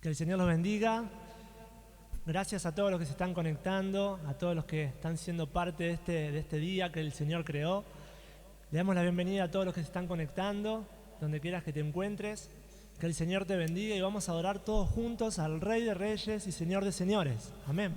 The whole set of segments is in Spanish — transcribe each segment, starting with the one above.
Que el Señor los bendiga. Gracias a todos los que se están conectando, a todos los que están siendo parte de este día que el Señor creó. Le damos la bienvenida a todos los que se están conectando, donde quieras que te encuentres. Que el Señor te bendiga y vamos a adorar todos juntos al Rey de Reyes y Señor de Señores. Amén.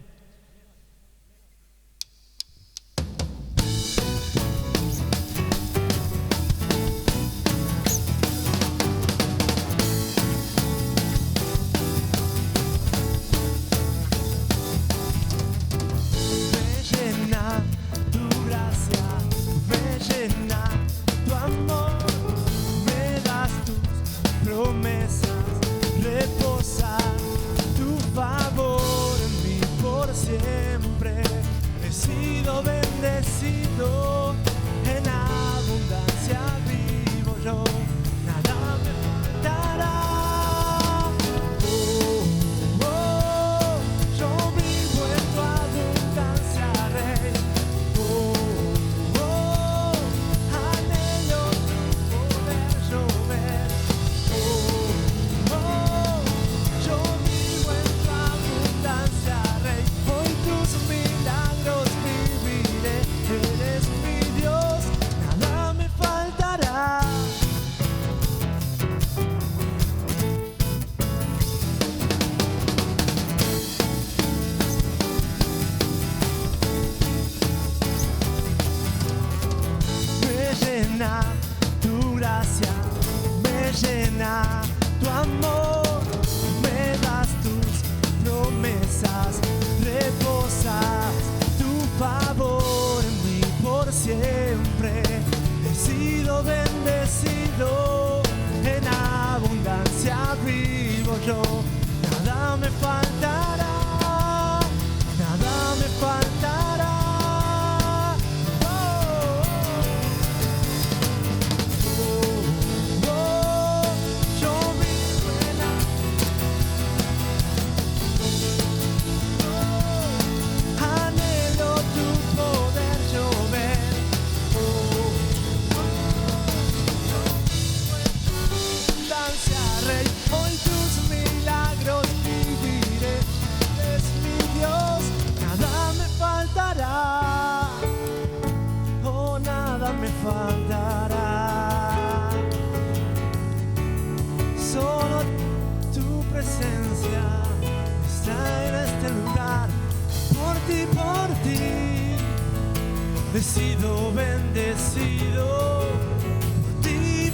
Bendecido, bendecido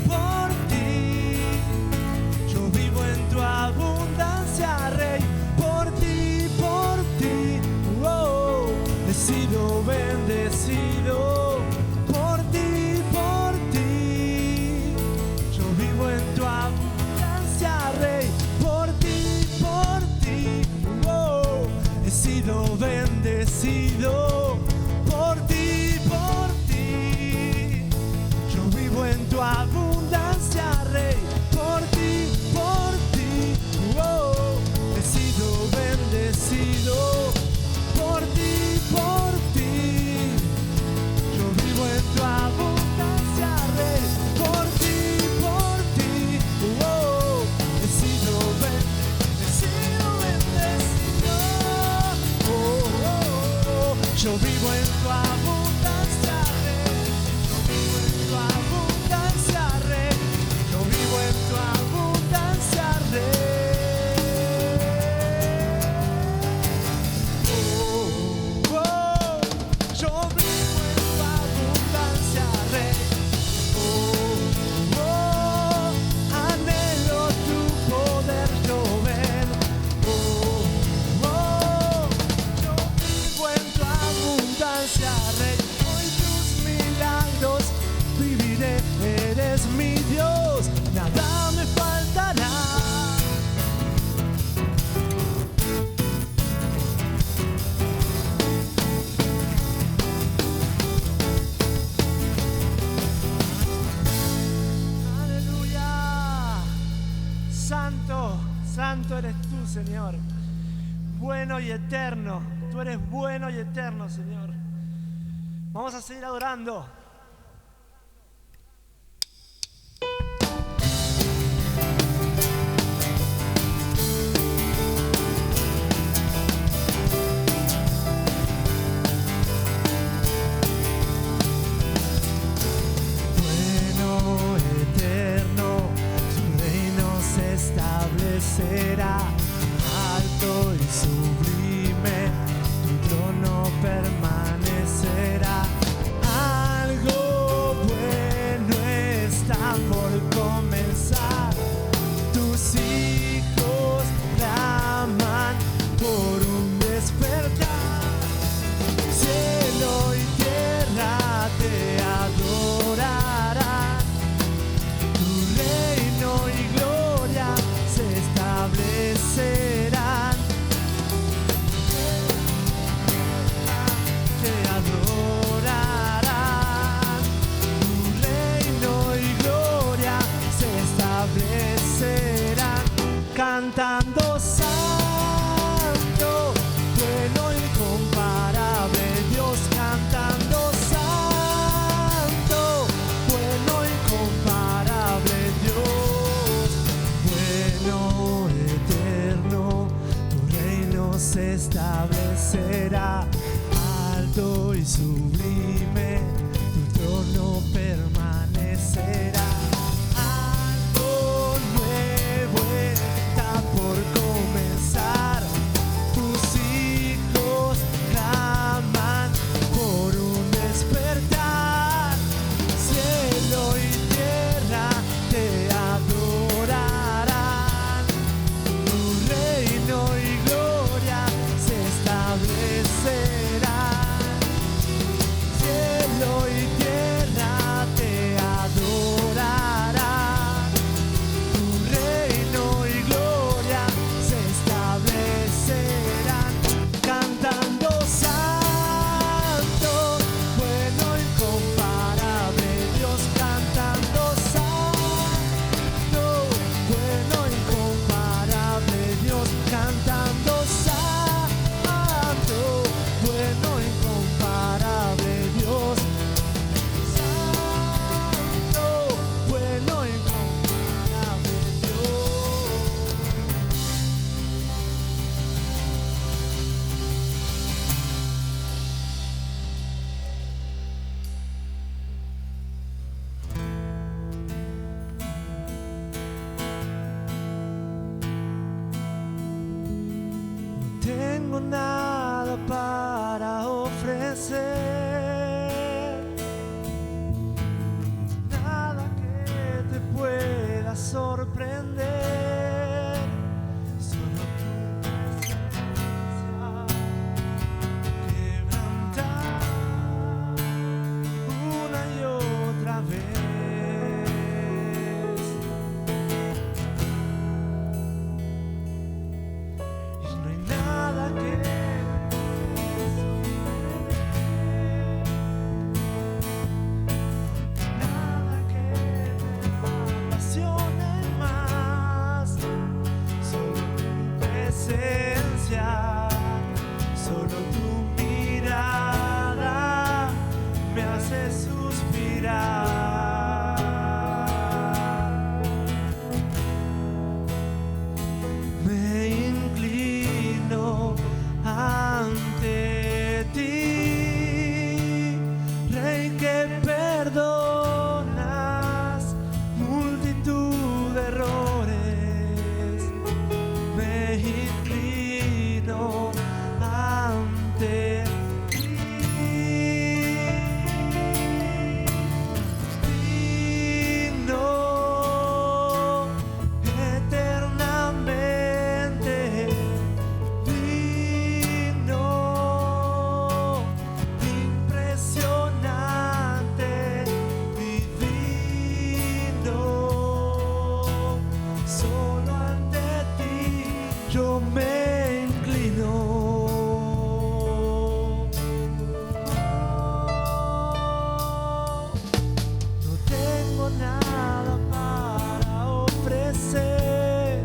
por ti. Yo vivo en tu abundancia, Rey, por ti, oh, bendecido, bendecido por ti, yo vivo en tu abundancia, Rey, por ti, oh, he sido bendecido por ti, yo vivo en tu abundancia, Rey, por ti, oh, he sido bendecido por ti, yo vivo en tu abundancia, Rey, por ti, oh, he sido bendecido, oh, oh, oh, yo vivo en tu abundancia, Rey, yo vivo en tu abundancia, Rey, oh, oh, yo vivo en tu abundancia, Rey, oh, oh, anhelo tu poder llover, oh, oh, yo vivo en tu abundancia, Rey, hoy tus milagros viviré, eres mi Dios, nada me faltará. Aleluya. Santo, santo eres tú, Señor. Bueno y eterno. Tú eres bueno y eterno, Señor. Vamos a seguir adorando. establecerán, cantando santo, bueno, incomparable Dios, cantando santo, bueno, incomparable Dios, bueno, eterno, tu reino se establecerá, alto y sublime, tu trono permanecerá. Algo nuevo está por comenzar, tus hijos claman por un despertar, cielo y tierra te adorarán, tu reino y gloria se establecerán, cielo y tierra te adorarán, tu reino y gloria se establecerán, cantando santo, bueno, incomparable Dios, cantando santo, bueno, incomparable Dios, cantando santo, bueno, incomparable Dios, santo, bueno, incomparable Dios. No tengo nada para ofrecer, nada que te pueda sorprender, solo tu presencia quebrantar una y otra vez. Y no hay nada que nada que me apasione más, solo tu presencia, solo tu mirada me hace suspirar. Me inclino ante ti, Rey que perdonas multitud de errores. Me inclino ante ti, digno eternamente, digno, impresionante, divino, solo ante ti yo me inclino. No tengo nada para ofrecer,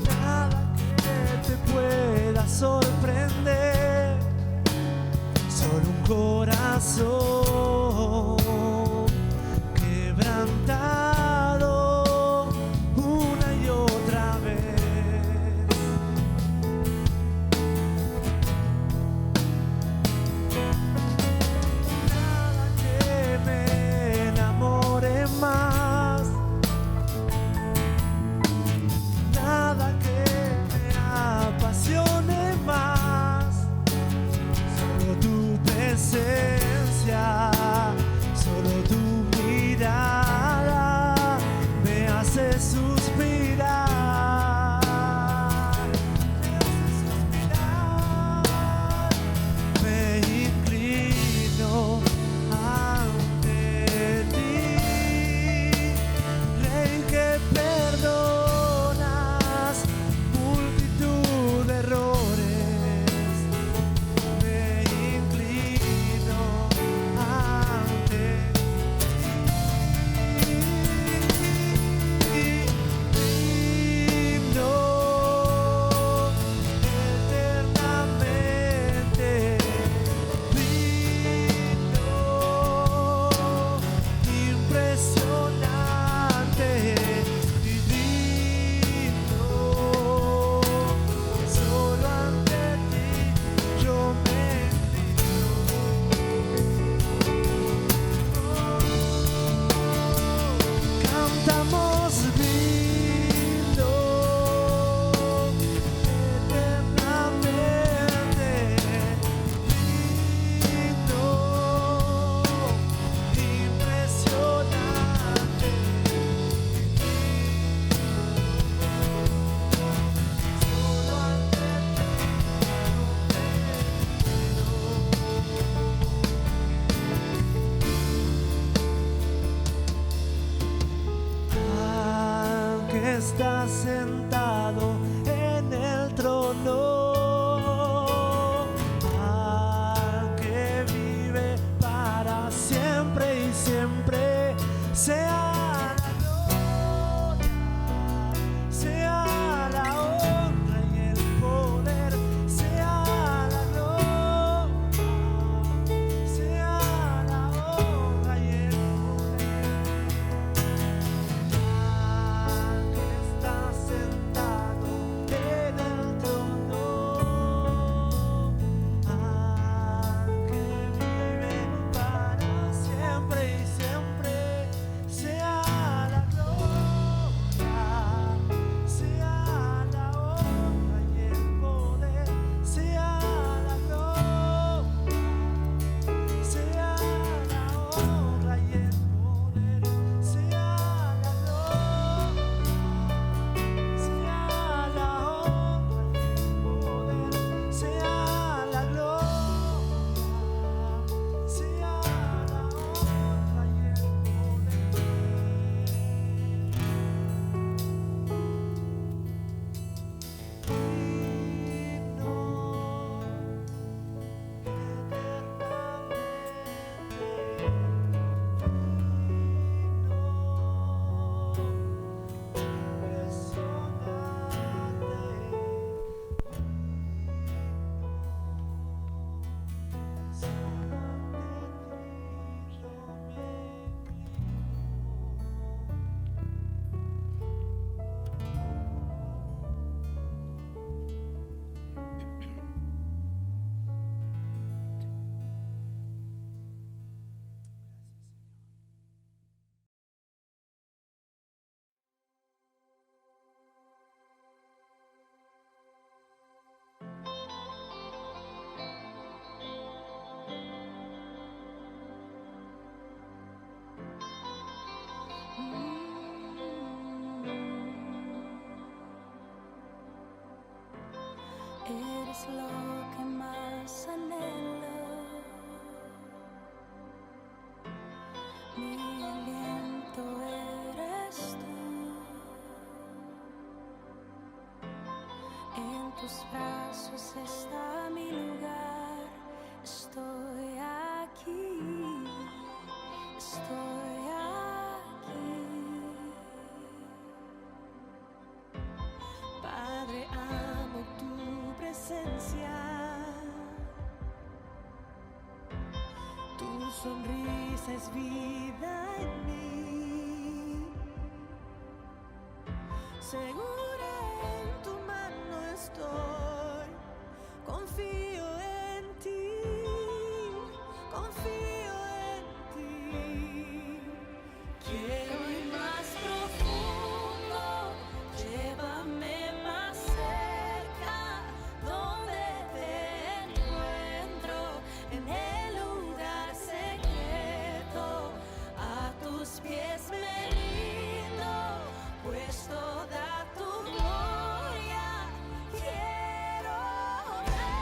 nada que te pueda sorprender, solo un corazón quebrantado una y otra vez. Nada que me enamore más, nada que me apasione más, solo tu presencia, solo tu mirada me hace suspirar, me hace suspirar. Me inclino ante ti, Rey que perdonas multitud de errores. Me inclino ante ti. está sentado en el trono, al que vive para siempre y siempre, sea la gloria, sea la honra y el poder, sea la gloria, sea la honra y el poder. Al que está sentado en el trono, al que vive para siempre y siempre, sea la gloria, sea la honra y el poder, sea la gloria, sea la honra y el poder, sea la gloria, sea la honra y el poder, sea la gloria, sea la honra y el Eres lo que más anhelo, mi aliento eres tú, en tus brazos está mi lugar, estoy aquí, estoy aquí. Padre, amo tu presencia, tu sonrisa es vida en mí, segura en tu mano estoy, confío en ti, confío en ti, quiero ir más profundo, llévame más cerca, donde te encuentro, en el lugar secreto, a tus pies me rindo, pues toda tu gloria quiero ver.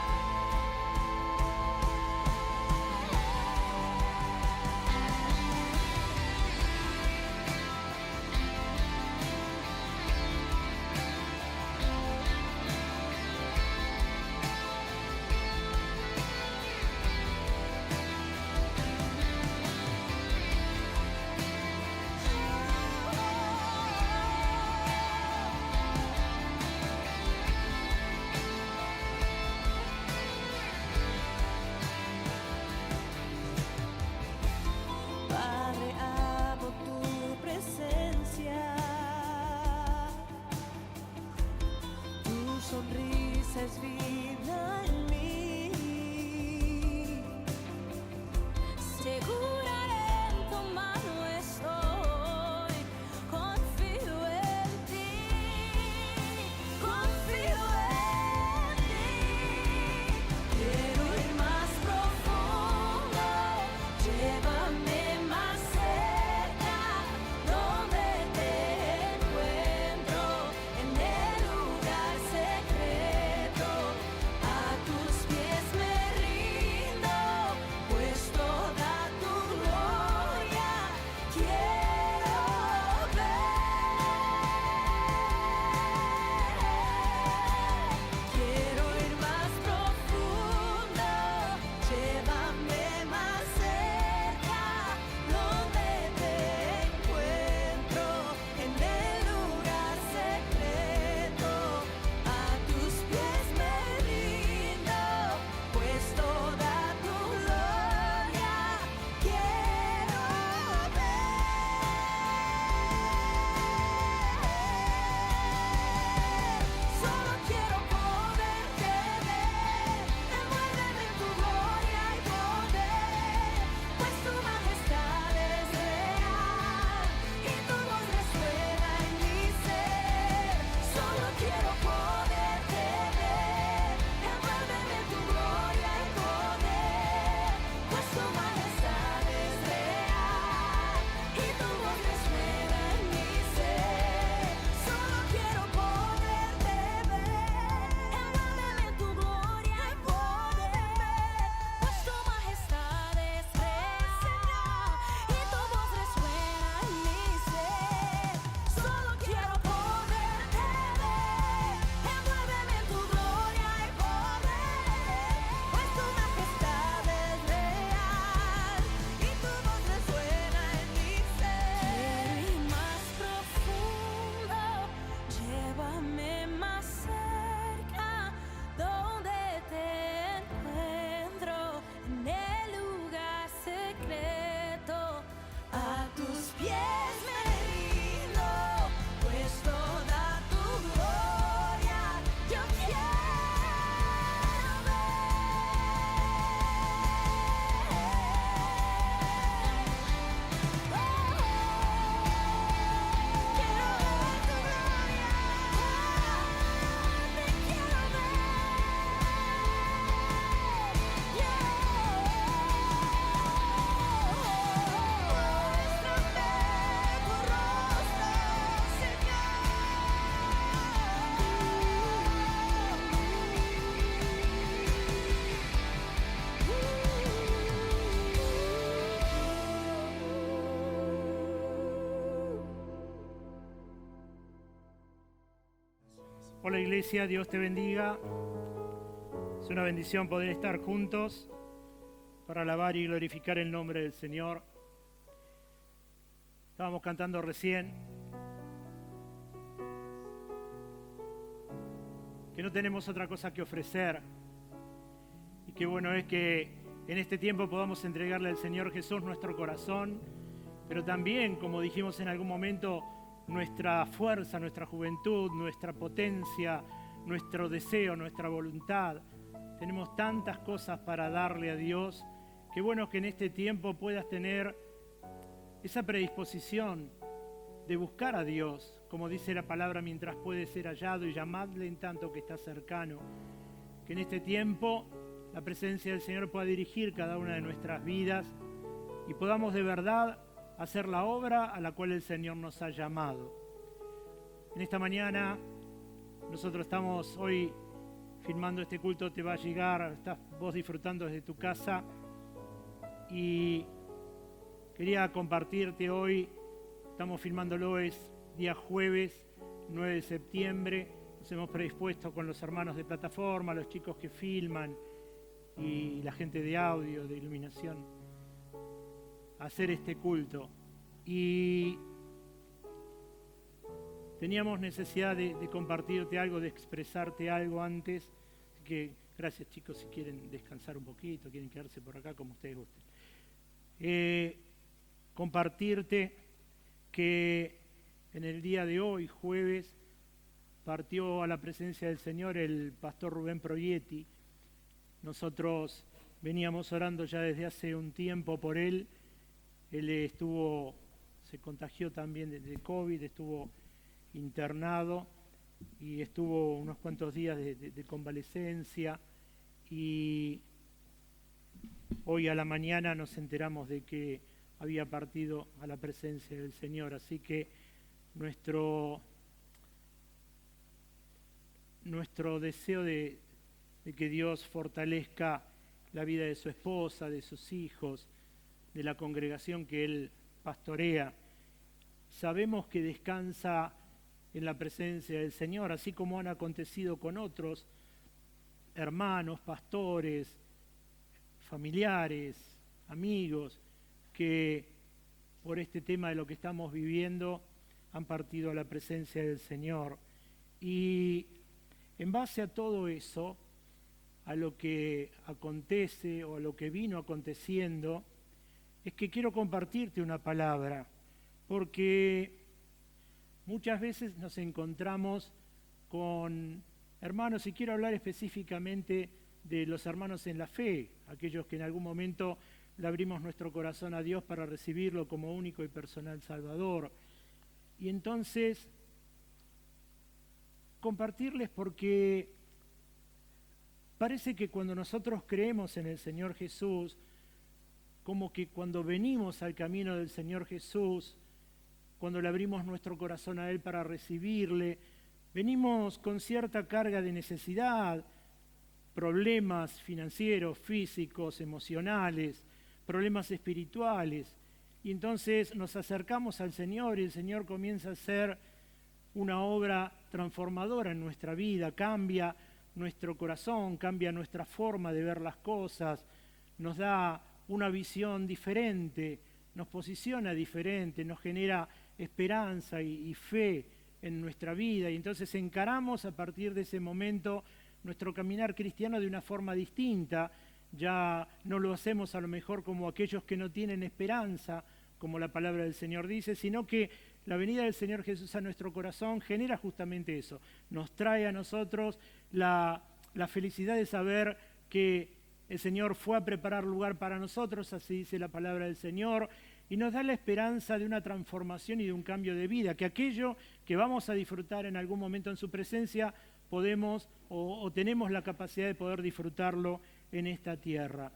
Hola iglesia, Dios te bendiga. Es una bendición poder estar juntos para alabar y glorificar el nombre del Señor. Estábamos cantando recién que no tenemos otra cosa que ofrecer y qué bueno es que en este tiempo podamos entregarle al Señor Jesús nuestro corazón, pero también, como dijimos en algún momento, nuestra fuerza, nuestra juventud, nuestra potencia, nuestro deseo, nuestra voluntad. Tenemos tantas cosas para darle a Dios. Qué bueno que en este tiempo puedas tener esa predisposición de buscar a Dios, como dice la palabra, mientras puede ser hallado, y llamadle en tanto que está cercano. Que en este tiempo la presencia del Señor pueda dirigir cada una de nuestras vidas y podamos de verdad hacer la obra a la cual el Señor nos ha llamado. En esta mañana nosotros estamos hoy filmando este culto, te va a llegar, estás vos disfrutando desde tu casa y quería compartirte hoy, estamos filmándolo, es día jueves 9 de septiembre, nos hemos predispuesto con los hermanos de plataforma, los chicos que filman y la gente de audio, de iluminación, hacer este culto. Y teníamos necesidad de compartirte algo, de expresarte algo antes. Así que gracias chicos, si quieren descansar un poquito, quieren quedarse por acá, como ustedes gusten. Compartirte que en el día de hoy, jueves, partió a la presencia del Señor el pastor Rubén Proietti. Nosotros veníamos orando ya desde hace un tiempo por él. Él se contagió también de COVID, estuvo internado y estuvo unos cuantos días de convalecencia, y hoy a la mañana nos enteramos de que había partido a la presencia del Señor. Así que nuestro deseo de que Dios fortalezca la vida de su esposa, de sus hijos, de la congregación que él pastorea. Sabemos que descansa en la presencia del Señor, así como han acontecido con otros hermanos, pastores, familiares, amigos, que por este tema de lo que estamos viviendo han partido a la presencia del Señor. Y en base a todo eso, a lo que acontece o a lo que vino aconteciendo, es que quiero compartirte una palabra, porque muchas veces nos encontramos con hermanos, y quiero hablar específicamente de los hermanos en la fe, aquellos que en algún momento le abrimos nuestro corazón a Dios para recibirlo como único y personal Salvador. Y entonces, compartirles porque parece que cuando nosotros creemos en el Señor Jesús, como que cuando venimos al camino del Señor Jesús, cuando le abrimos nuestro corazón a Él para recibirle, venimos con cierta carga de necesidad, problemas financieros, físicos, emocionales, problemas espirituales. Y entonces nos acercamos al Señor y el Señor comienza a hacer una obra transformadora en nuestra vida, cambia nuestro corazón, cambia nuestra forma de ver las cosas, nos da una visión diferente, nos posiciona diferente, nos genera esperanza y fe en nuestra vida, y entonces encaramos a partir de ese momento nuestro caminar cristiano de una forma distinta. Ya no lo hacemos a lo mejor como aquellos que no tienen esperanza, como la palabra del Señor dice, sino que la venida del Señor Jesús a nuestro corazón genera justamente eso, nos trae a nosotros la felicidad de saber que el Señor fue a preparar lugar para nosotros, así dice la palabra del Señor, y nos da la esperanza de una transformación y de un cambio de vida, que aquello que vamos a disfrutar en algún momento en su presencia, podemos o tenemos la capacidad de poder disfrutarlo en esta tierra.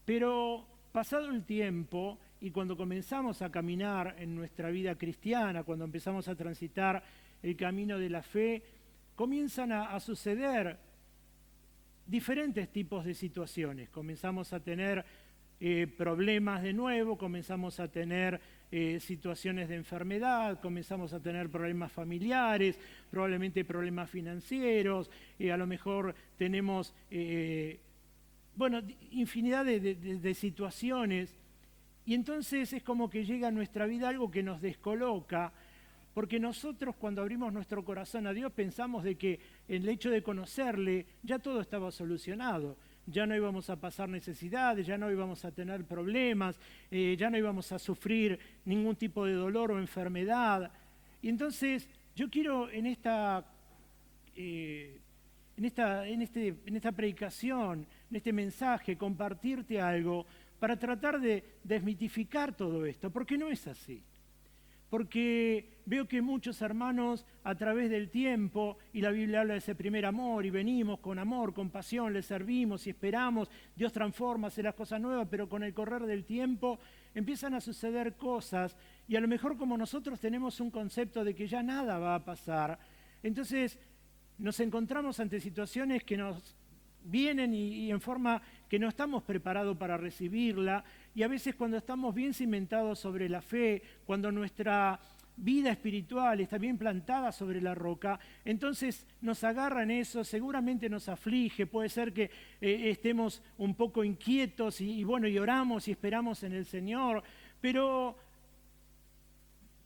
Pero pasado el tiempo, y cuando comenzamos a caminar en nuestra vida cristiana, cuando empezamos a transitar el camino de la fe, comienzan a suceder diferentes tipos de situaciones. Comenzamos a tener problemas de nuevo, comenzamos a tener situaciones de enfermedad, comenzamos a tener problemas familiares, probablemente problemas financieros, a lo mejor tenemos infinidad de situaciones. Y entonces es como que llega a nuestra vida algo que nos descoloca, porque nosotros cuando abrimos nuestro corazón a Dios pensamos de que en el hecho de conocerle ya todo estaba solucionado. Ya no íbamos a pasar necesidades, ya no íbamos a tener problemas, ya no íbamos a sufrir ningún tipo de dolor o enfermedad. Y entonces yo quiero en esta predicación, en este mensaje, compartirte algo para tratar de desmitificar todo esto, porque no es así. Porque veo que muchos hermanos a través del tiempo, y la Biblia habla de ese primer amor, y venimos con amor, con pasión, le servimos y esperamos, Dios transforma, hace las cosas nuevas, pero con el correr del tiempo empiezan a suceder cosas, y a lo mejor como nosotros tenemos un concepto de que ya nada va a pasar, entonces nos encontramos ante situaciones que nos vienen y en forma que no estamos preparados para recibirla, y a veces cuando estamos bien cimentados sobre la fe, cuando nuestra vida espiritual está bien plantada sobre la roca, entonces nos agarra en eso, seguramente nos aflige, puede ser que estemos un poco inquietos y oramos y esperamos en el Señor, pero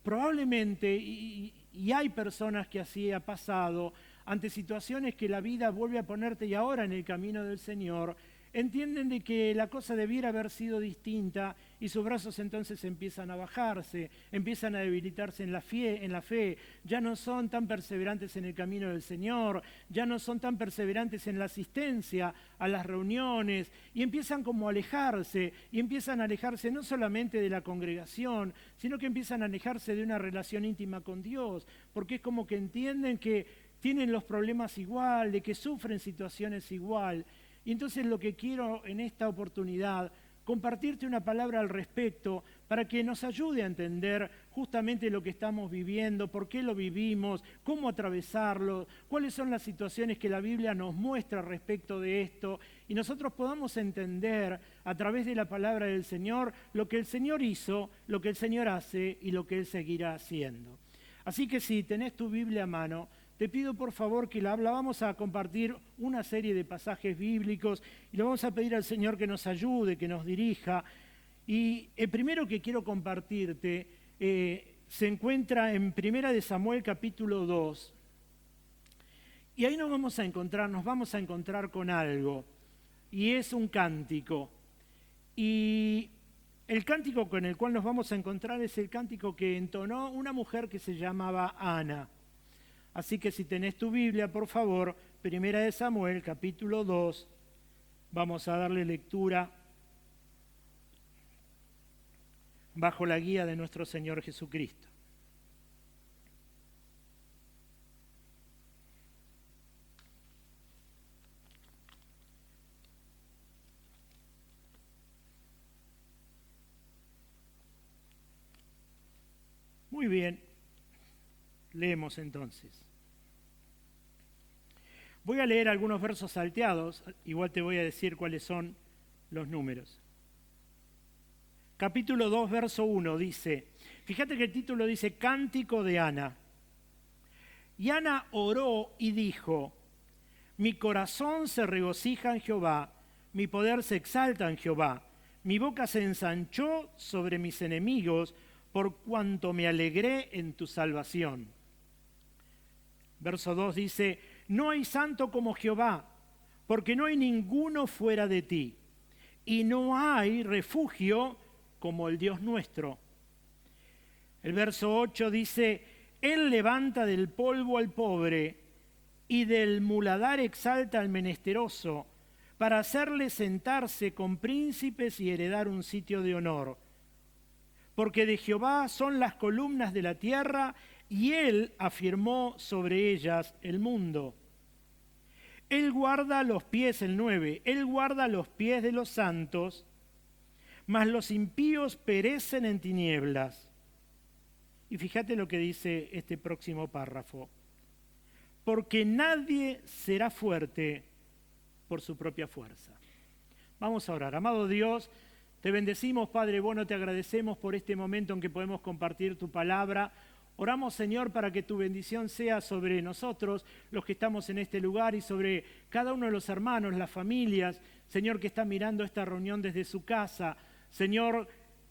probablemente, y hay personas que así ha pasado, ante situaciones que la vida vuelve a ponerte y ahora en el camino del Señor, entienden de que la cosa debiera haber sido distinta y sus brazos entonces empiezan a bajarse, empiezan a debilitarse en la fe, ya no son tan perseverantes en el camino del Señor, ya no son tan perseverantes en la asistencia a las reuniones y empiezan como a alejarse, y empiezan a alejarse no solamente de la congregación, sino que empiezan a alejarse de una relación íntima con Dios, porque es como que entienden que tienen los problemas igual, de que sufren situaciones igual. Y entonces lo que quiero en esta oportunidad, compartirte una palabra al respecto para que nos ayude a entender justamente lo que estamos viviendo, por qué lo vivimos, cómo atravesarlo, cuáles son las situaciones que la Biblia nos muestra respecto de esto, y nosotros podamos entender a través de la palabra del Señor lo que el Señor hizo, lo que el Señor hace y lo que Él seguirá haciendo. Así que si tenés tu Biblia a mano, te pido por favor que vamos a compartir una serie de pasajes bíblicos y le vamos a pedir al Señor que nos ayude, que nos dirija. Y el primero que quiero compartirte se encuentra en 1 Samuel capítulo 2. Y ahí nos vamos a encontrar con algo, y es un cántico. Y el cántico con el cual nos vamos a encontrar es el cántico que entonó una mujer que se llamaba Ana. Así que si tenés tu Biblia, por favor, 1 Samuel, capítulo 2, vamos a darle lectura bajo la guía de nuestro Señor Jesucristo. Muy bien, leemos entonces. Voy a leer algunos versos salteados, igual te voy a decir cuáles son los números. Capítulo 2, verso 1 dice, fíjate que el título dice Cántico de Ana. Y Ana oró y dijo, mi corazón se regocija en Jehová, mi poder se exalta en Jehová, mi boca se ensanchó sobre mis enemigos, por cuanto me alegré en tu salvación. Verso 2 dice, no hay santo como Jehová, porque no hay ninguno fuera de ti, y no hay refugio como el Dios nuestro. El verso 8 dice, Él levanta del polvo al pobre, y del muladar exalta al menesteroso, para hacerle sentarse con príncipes y heredar un sitio de honor. Porque de Jehová son las columnas de la tierra, y Él afirmó sobre ellas el mundo. Él guarda los pies, el 9, Él guarda los pies de los santos, mas los impíos perecen en tinieblas. Y fíjate lo que dice este próximo párrafo. Porque nadie será fuerte por su propia fuerza. Vamos a orar. Amado Dios, Te bendecimos, Padre bueno, te agradecemos por este momento en que podemos compartir tu palabra. Oramos, Señor, para que tu bendición sea sobre nosotros, los que estamos en este lugar, y sobre cada uno de los hermanos, las familias, Señor, que están mirando esta reunión desde su casa. Señor,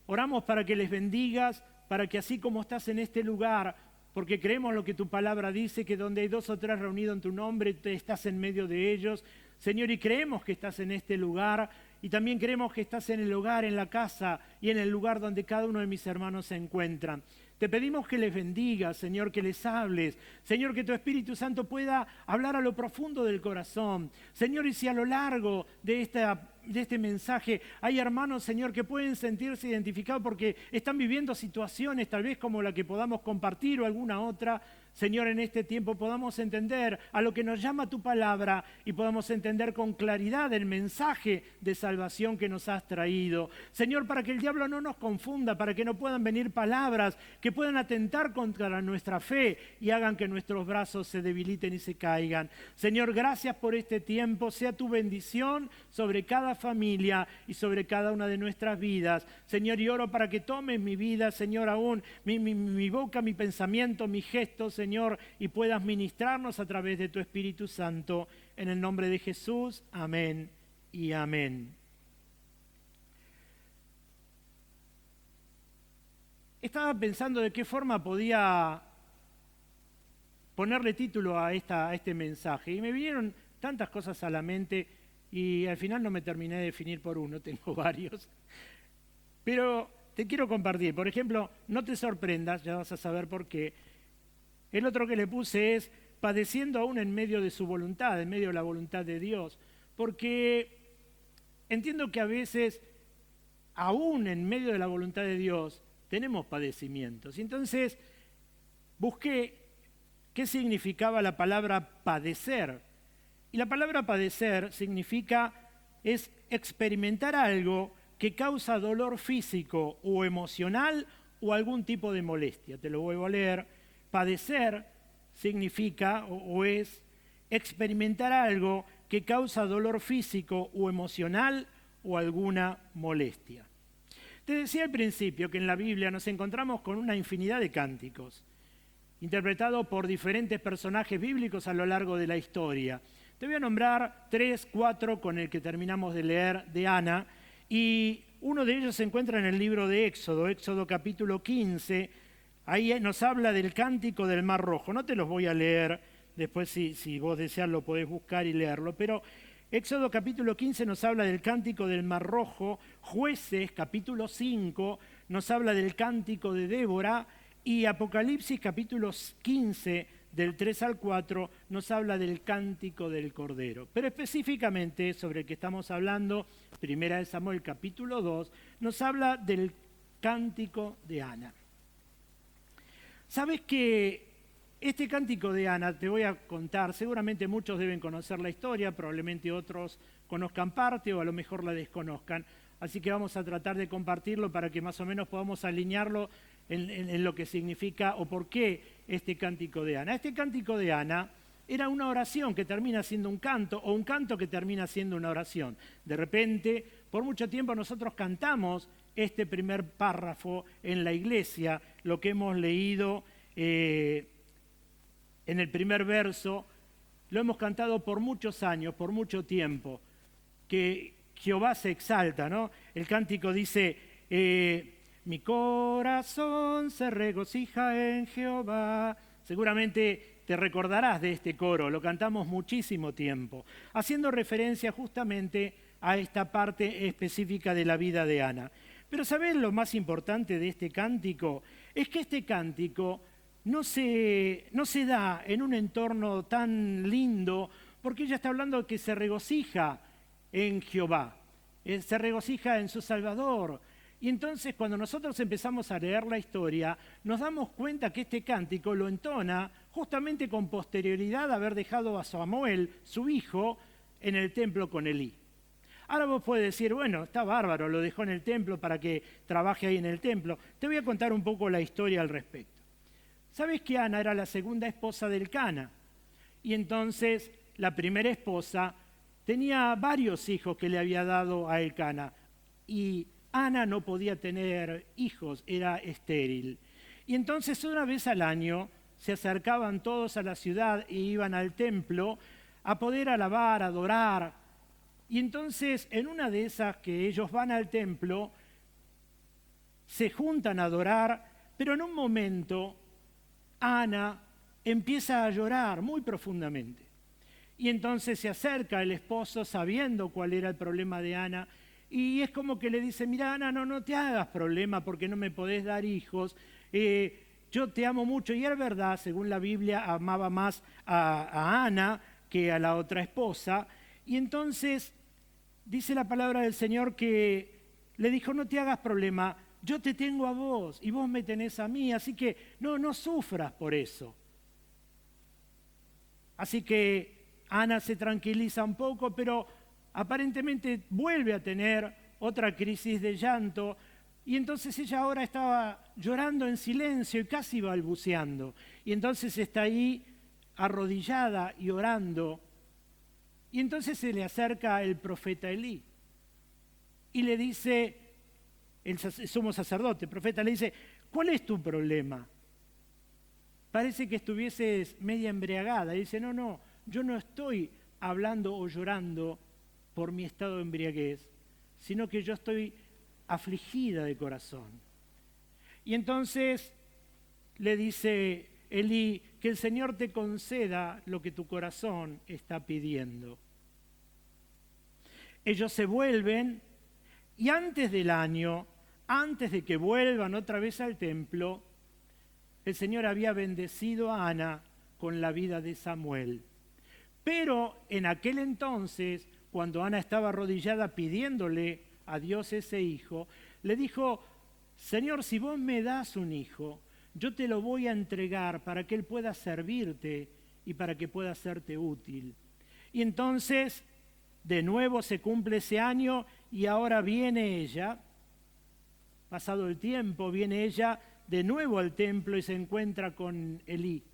oramos para que les bendigas, para que así como estás en este lugar, porque creemos lo que tu palabra dice, que donde hay 2 o 3 reunidos en tu nombre, te estás en medio de ellos. Señor, y creemos que estás en este lugar, y también creemos que estás en el hogar, en la casa y en el lugar donde cada uno de mis hermanos se encuentran. Te pedimos que les bendigas, Señor, que les hables. Señor, que tu Espíritu Santo pueda hablar a lo profundo del corazón. Señor, y si a lo largo de este mensaje hay hermanos, Señor, que pueden sentirse identificados porque están viviendo situaciones tal vez como la que podamos compartir o alguna otra, Señor, en este tiempo podamos entender a lo que nos llama tu palabra y podamos entender con claridad el mensaje de salvación que nos has traído. Señor, para que el diablo no nos confunda, para que no puedan venir palabras que puedan atentar contra nuestra fe y hagan que nuestros brazos se debiliten y se caigan. Señor, gracias por este tiempo. Sea tu bendición sobre cada familia y sobre cada una de nuestras vidas. Señor, y oro para que tomes mi vida, Señor, aún mi boca, mi pensamiento, mis gestos, Señor, y puedas ministrarnos a través de tu Espíritu Santo. En el nombre de Jesús, amén y amén. Estaba pensando de qué forma podía ponerle título a este mensaje y me vinieron tantas cosas a la mente y al final no me terminé de definir por uno, tengo varios. Pero te quiero compartir. Por ejemplo, no te sorprendas, ya vas a saber por qué. El otro que le puse es padeciendo aún en medio de su voluntad, en medio de la voluntad de Dios. Porque entiendo que a veces, aún en medio de la voluntad de Dios, tenemos padecimientos. Y entonces busqué qué significaba la palabra padecer. Y la palabra padecer es experimentar algo que causa dolor físico o emocional o algún tipo de molestia. Te lo vuelvo a leer. Padecer significa o es experimentar algo que causa dolor físico o emocional o alguna molestia. Te decía al principio que en la Biblia nos encontramos con una infinidad de cánticos, interpretados por diferentes personajes bíblicos a lo largo de la historia. Te voy a nombrar 3, 4 con el que terminamos de leer de Ana, y uno de ellos se encuentra en el libro de Éxodo, Éxodo capítulo 15. Ahí nos habla del cántico del Mar Rojo. No te los voy a leer, después si vos deseas lo podés buscar y leerlo, pero Éxodo capítulo 15 nos habla del cántico del Mar Rojo, Jueces capítulo 5 nos habla del cántico de Débora y Apocalipsis capítulo 15 del 3 al 4 nos habla del cántico del Cordero. Pero específicamente sobre el que estamos hablando, Primera de Samuel capítulo 2, nos habla del cántico de Ana. ¿Sabes que este cántico de Ana, te voy a contar, seguramente muchos deben conocer la historia, probablemente otros conozcan parte o a lo mejor la desconozcan, así que vamos a tratar de compartirlo para que más o menos podamos alinearlo en lo que significa o por qué este cántico de Ana. Este cántico de Ana era una oración que termina siendo un canto o un canto que termina siendo una oración. De repente, por mucho tiempo nosotros cantamos este primer párrafo en la iglesia, lo que hemos leído en el primer verso, lo hemos cantado por muchos años, por mucho tiempo, que Jehová se exalta, ¿no? El cántico dice, mi corazón se regocija en Jehová. Seguramente te recordarás de este coro, lo cantamos muchísimo tiempo, haciendo referencia justamente a esta parte específica de la vida de Ana. Pero ¿sabés lo más importante de este cántico? Es que este cántico no se da en un entorno tan lindo, porque ella está hablando de que se regocija en Jehová, se regocija en su Salvador. Y entonces cuando nosotros empezamos a leer la historia, nos damos cuenta que este cántico lo entona justamente con posterioridad a haber dejado a Samuel, su hijo, en el templo con Elí. Ahora vos puedes decir, bueno, está bárbaro, lo dejó en el templo para que trabaje ahí en el templo. Te voy a contar un poco la historia al respecto. ¿Sabes que Ana era la segunda esposa del Cana? Y entonces la primera esposa tenía varios hijos que le había dado a Elcana. Y Ana no podía tener hijos, era estéril. Y entonces una vez al año se acercaban todos a la ciudad e iban al templo a poder alabar, adorar. Y entonces en una de esas que ellos van al templo, se juntan a adorar, pero en un momento Ana empieza a llorar muy profundamente. Y entonces se acerca el esposo sabiendo cuál era el problema de Ana y es como que le dice, mira Ana, no te hagas problema porque no me podés dar hijos, yo te amo mucho. Y es verdad, según la Biblia, amaba más a Ana que a la otra esposa. Y entonces dice la palabra del Señor que le dijo, no te hagas problema, yo te tengo a vos y vos me tenés a mí, así que no sufras por eso. Así que Ana se tranquiliza un poco, pero aparentemente vuelve a tener otra crisis de llanto y entonces ella ahora estaba llorando en silencio y casi balbuceando. Y entonces está ahí arrodillada y orando. Y entonces se le acerca el profeta Elí y le dice, el sumo sacerdote, el profeta le dice, ¿cuál es tu problema? Parece que estuvieses media embriagada. Y dice, no, yo no estoy hablando o llorando por mi estado de embriaguez, sino que yo estoy afligida de corazón. Y entonces le dice Elí, que el Señor te conceda lo que tu corazón está pidiendo. Ellos se vuelven y antes del año, antes de que vuelvan otra vez al templo, el Señor había bendecido a Ana con la vida de Samuel. Pero en aquel entonces, cuando Ana estaba arrodillada pidiéndole a Dios ese hijo, le dijo, Señor, si vos me das un hijo, yo te lo voy a entregar para que él pueda servirte y para que pueda serte útil. Y entonces, de nuevo se cumple ese año y ahora viene ella, pasado el tiempo, viene ella de nuevo al templo y se encuentra con Elí.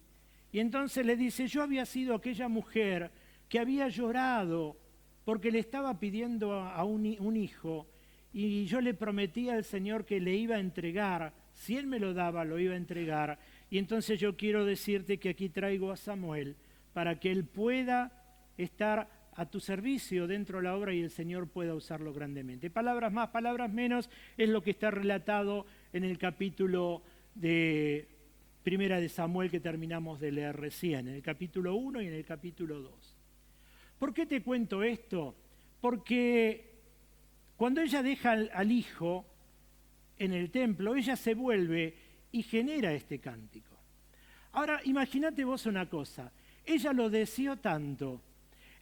Y entonces le dice, yo había sido aquella mujer que había llorado porque le estaba pidiendo a un hijo y yo le prometí al Señor que le iba a entregar, si Él me lo daba, lo iba a entregar. Y entonces yo quiero decirte que aquí traigo a Samuel para que él pueda estar a tu servicio dentro de la obra y el Señor pueda usarlo grandemente. Palabras más, palabras menos, es lo que está relatado en el capítulo de Primera de Samuel que terminamos de leer recién, en el capítulo 1 y en el capítulo 2. ¿Por qué te cuento esto? Porque cuando ella deja al hijo en el templo, ella se vuelve y genera este cántico. Ahora, imagínate vos una cosa, ella lo deseó tanto,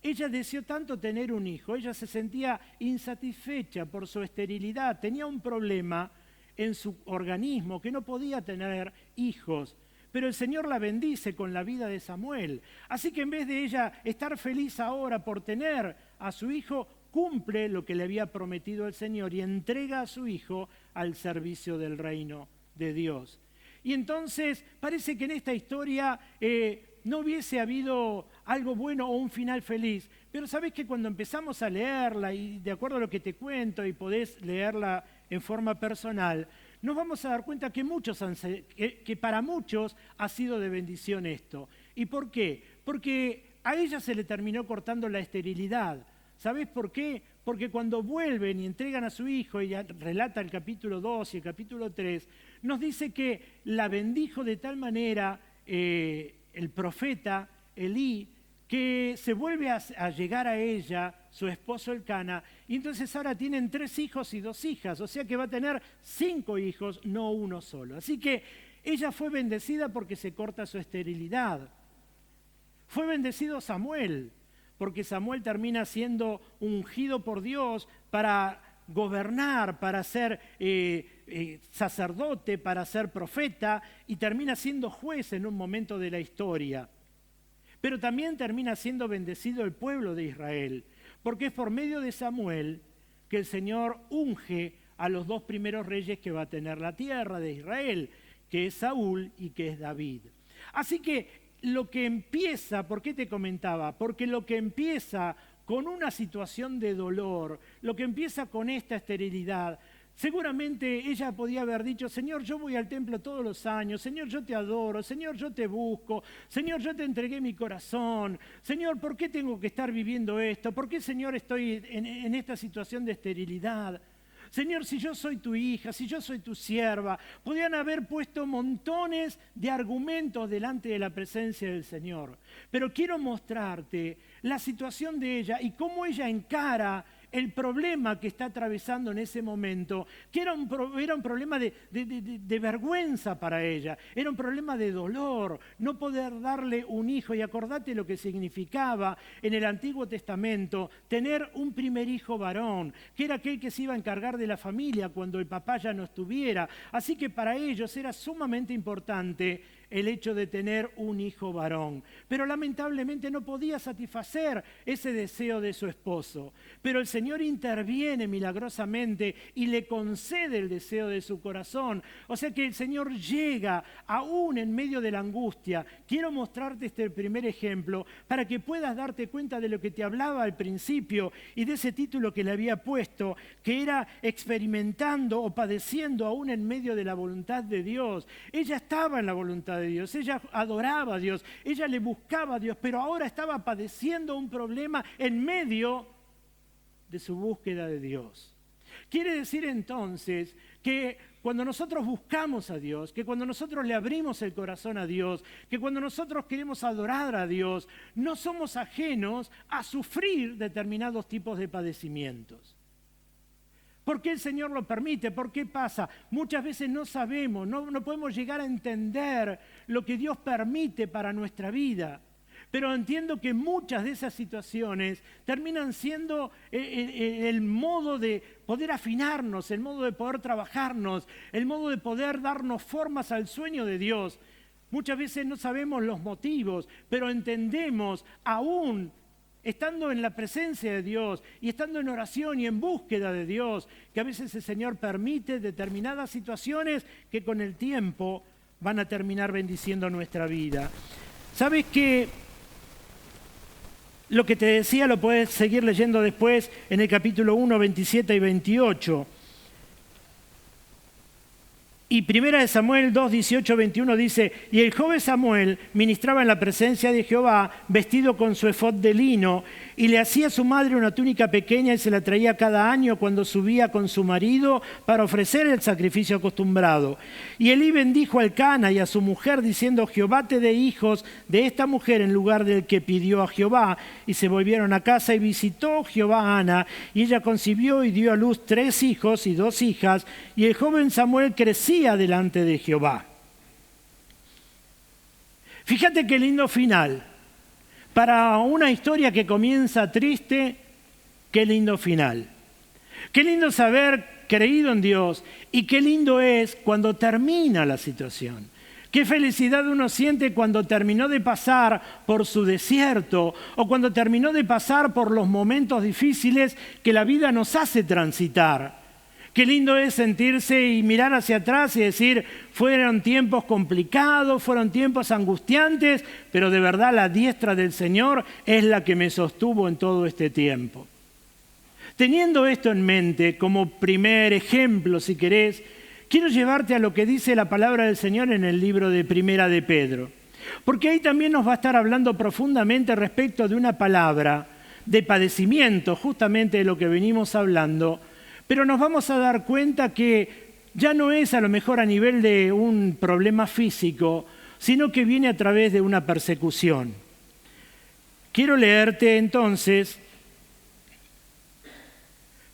ella deseó tanto tener un hijo, ella se sentía insatisfecha por su esterilidad, tenía un problema en su organismo, que no podía tener hijos, pero el Señor la bendice con la vida de Samuel. Así que en vez de ella estar feliz ahora por tener a su hijo, cumple lo que le había prometido el Señor y entrega a su hijo al servicio del reino de Dios. Y entonces parece que en esta historia no hubiese habido algo bueno o un final feliz, pero sabés que cuando empezamos a leerla, y de acuerdo a lo que te cuento, y podés leerla en forma personal, nos vamos a dar cuenta que para muchos ha sido de bendición esto. ¿Y por qué? Porque a ella se le terminó cortando la esterilidad. ¿Sabés por qué? Porque cuando vuelven y entregan a su hijo, y relata el capítulo 2 y el capítulo 3, nos dice que la bendijo de tal manera el profeta Elí, que se vuelve a llegar a ella, su esposo Elcana, y entonces ahora tienen 3 hijos y 2 hijas, o sea que va a tener 5 hijos, no uno solo. Así que ella fue bendecida porque se corta su esterilidad. Fue bendecido Samuel, porque Samuel termina siendo ungido por Dios para gobernar, para ser sacerdote, para ser profeta, y termina siendo juez en un momento de la historia. Pero también termina siendo bendecido el pueblo de Israel, porque es por medio de Samuel que el Señor unge a los 2 primeros reyes que va a tener la tierra de Israel, que es Saúl y que es David. Así que lo que empieza, ¿por qué te comentaba? Porque lo que empieza con una situación de dolor, lo que empieza con esta esterilidad, Seguramente ella podía haber dicho, Señor, yo voy al templo todos los años, Señor, yo te adoro, Señor, yo te busco, Señor, yo te entregué mi corazón, Señor, ¿por qué tengo que estar viviendo esto? ¿Por qué, Señor, estoy en esta situación de esterilidad? Señor, si yo soy tu hija, si yo soy tu sierva, podían haber puesto montones de argumentos delante de la presencia del Señor. Pero quiero mostrarte la situación de ella y cómo ella encara el problema que está atravesando en ese momento, que era un problema de vergüenza para ella, era un problema de dolor, no poder darle un hijo. Y acordate lo que significaba en el Antiguo Testamento tener un primer hijo varón, que era aquel que se iba a encargar de la familia cuando el papá ya no estuviera. Así que para ellos era sumamente importante el hecho de tener un hijo varón. Pero lamentablemente no podía satisfacer ese deseo de su esposo. Pero el Señor interviene milagrosamente y le concede el deseo de su corazón. O sea que el Señor llega aún en medio de la angustia. Quiero mostrarte este primer ejemplo para que puedas darte cuenta de lo que te hablaba al principio y de ese título que le había puesto, que era experimentando o padeciendo aún en medio de la voluntad de Dios. Ella estaba en la voluntad de Dios, ella adoraba a Dios, ella le buscaba a Dios, pero ahora estaba padeciendo un problema en medio de su búsqueda de Dios. Quiere decir entonces que cuando nosotros buscamos a Dios, que cuando nosotros le abrimos el corazón a Dios, que cuando nosotros queremos adorar a Dios, no somos ajenos a sufrir determinados tipos de padecimientos. ¿Por qué el Señor lo permite? ¿Por qué pasa? Muchas veces no sabemos, no podemos llegar a entender lo que Dios permite para nuestra vida. Pero entiendo que muchas de esas situaciones terminan siendo el modo de poder afinarnos, el modo de poder trabajarnos, el modo de poder darnos formas al sueño de Dios. Muchas veces no sabemos los motivos, pero entendemos aún estando en la presencia de Dios y estando en oración y en búsqueda de Dios, que a veces el Señor permite determinadas situaciones que con el tiempo van a terminar bendiciendo nuestra vida. ¿Sabes qué? Lo que te decía lo puedes seguir leyendo después en el capítulo 1, 27 y 28. Y 1 Samuel 2, 18, 21 dice, y el joven Samuel ministraba en la presencia de Jehová vestido con su efod de lino, y le hacía a su madre una túnica pequeña y se la traía cada año cuando subía con su marido para ofrecer el sacrificio acostumbrado. Y Elí bendijo a Elcana y a su mujer diciendo, Jehová te dé hijos de esta mujer en lugar del que pidió a Jehová. Y se volvieron a casa y visitó Jehová a Ana, y ella concibió y dio a luz 3 hijos y 2 hijas, y el joven Samuel crecía delante de Jehová. Fíjate qué lindo final. Para una historia que comienza triste, qué lindo final. Qué lindo saber creído en Dios y qué lindo es cuando termina la situación. Qué felicidad uno siente cuando terminó de pasar por su desierto o cuando terminó de pasar por los momentos difíciles que la vida nos hace transitar. Qué lindo es sentirse y mirar hacia atrás y decir, fueron tiempos complicados, fueron tiempos angustiantes, pero de verdad la diestra del Señor es la que me sostuvo en todo este tiempo. Teniendo esto en mente como primer ejemplo, si querés, quiero llevarte a lo que dice la palabra del Señor en el libro de Primera de Pedro. Porque ahí también nos va a estar hablando profundamente respecto de una palabra de padecimiento, justamente de lo que venimos hablando, pero nos vamos a dar cuenta que ya no es a lo mejor a nivel de un problema físico, sino que viene a través de una persecución. Quiero leerte entonces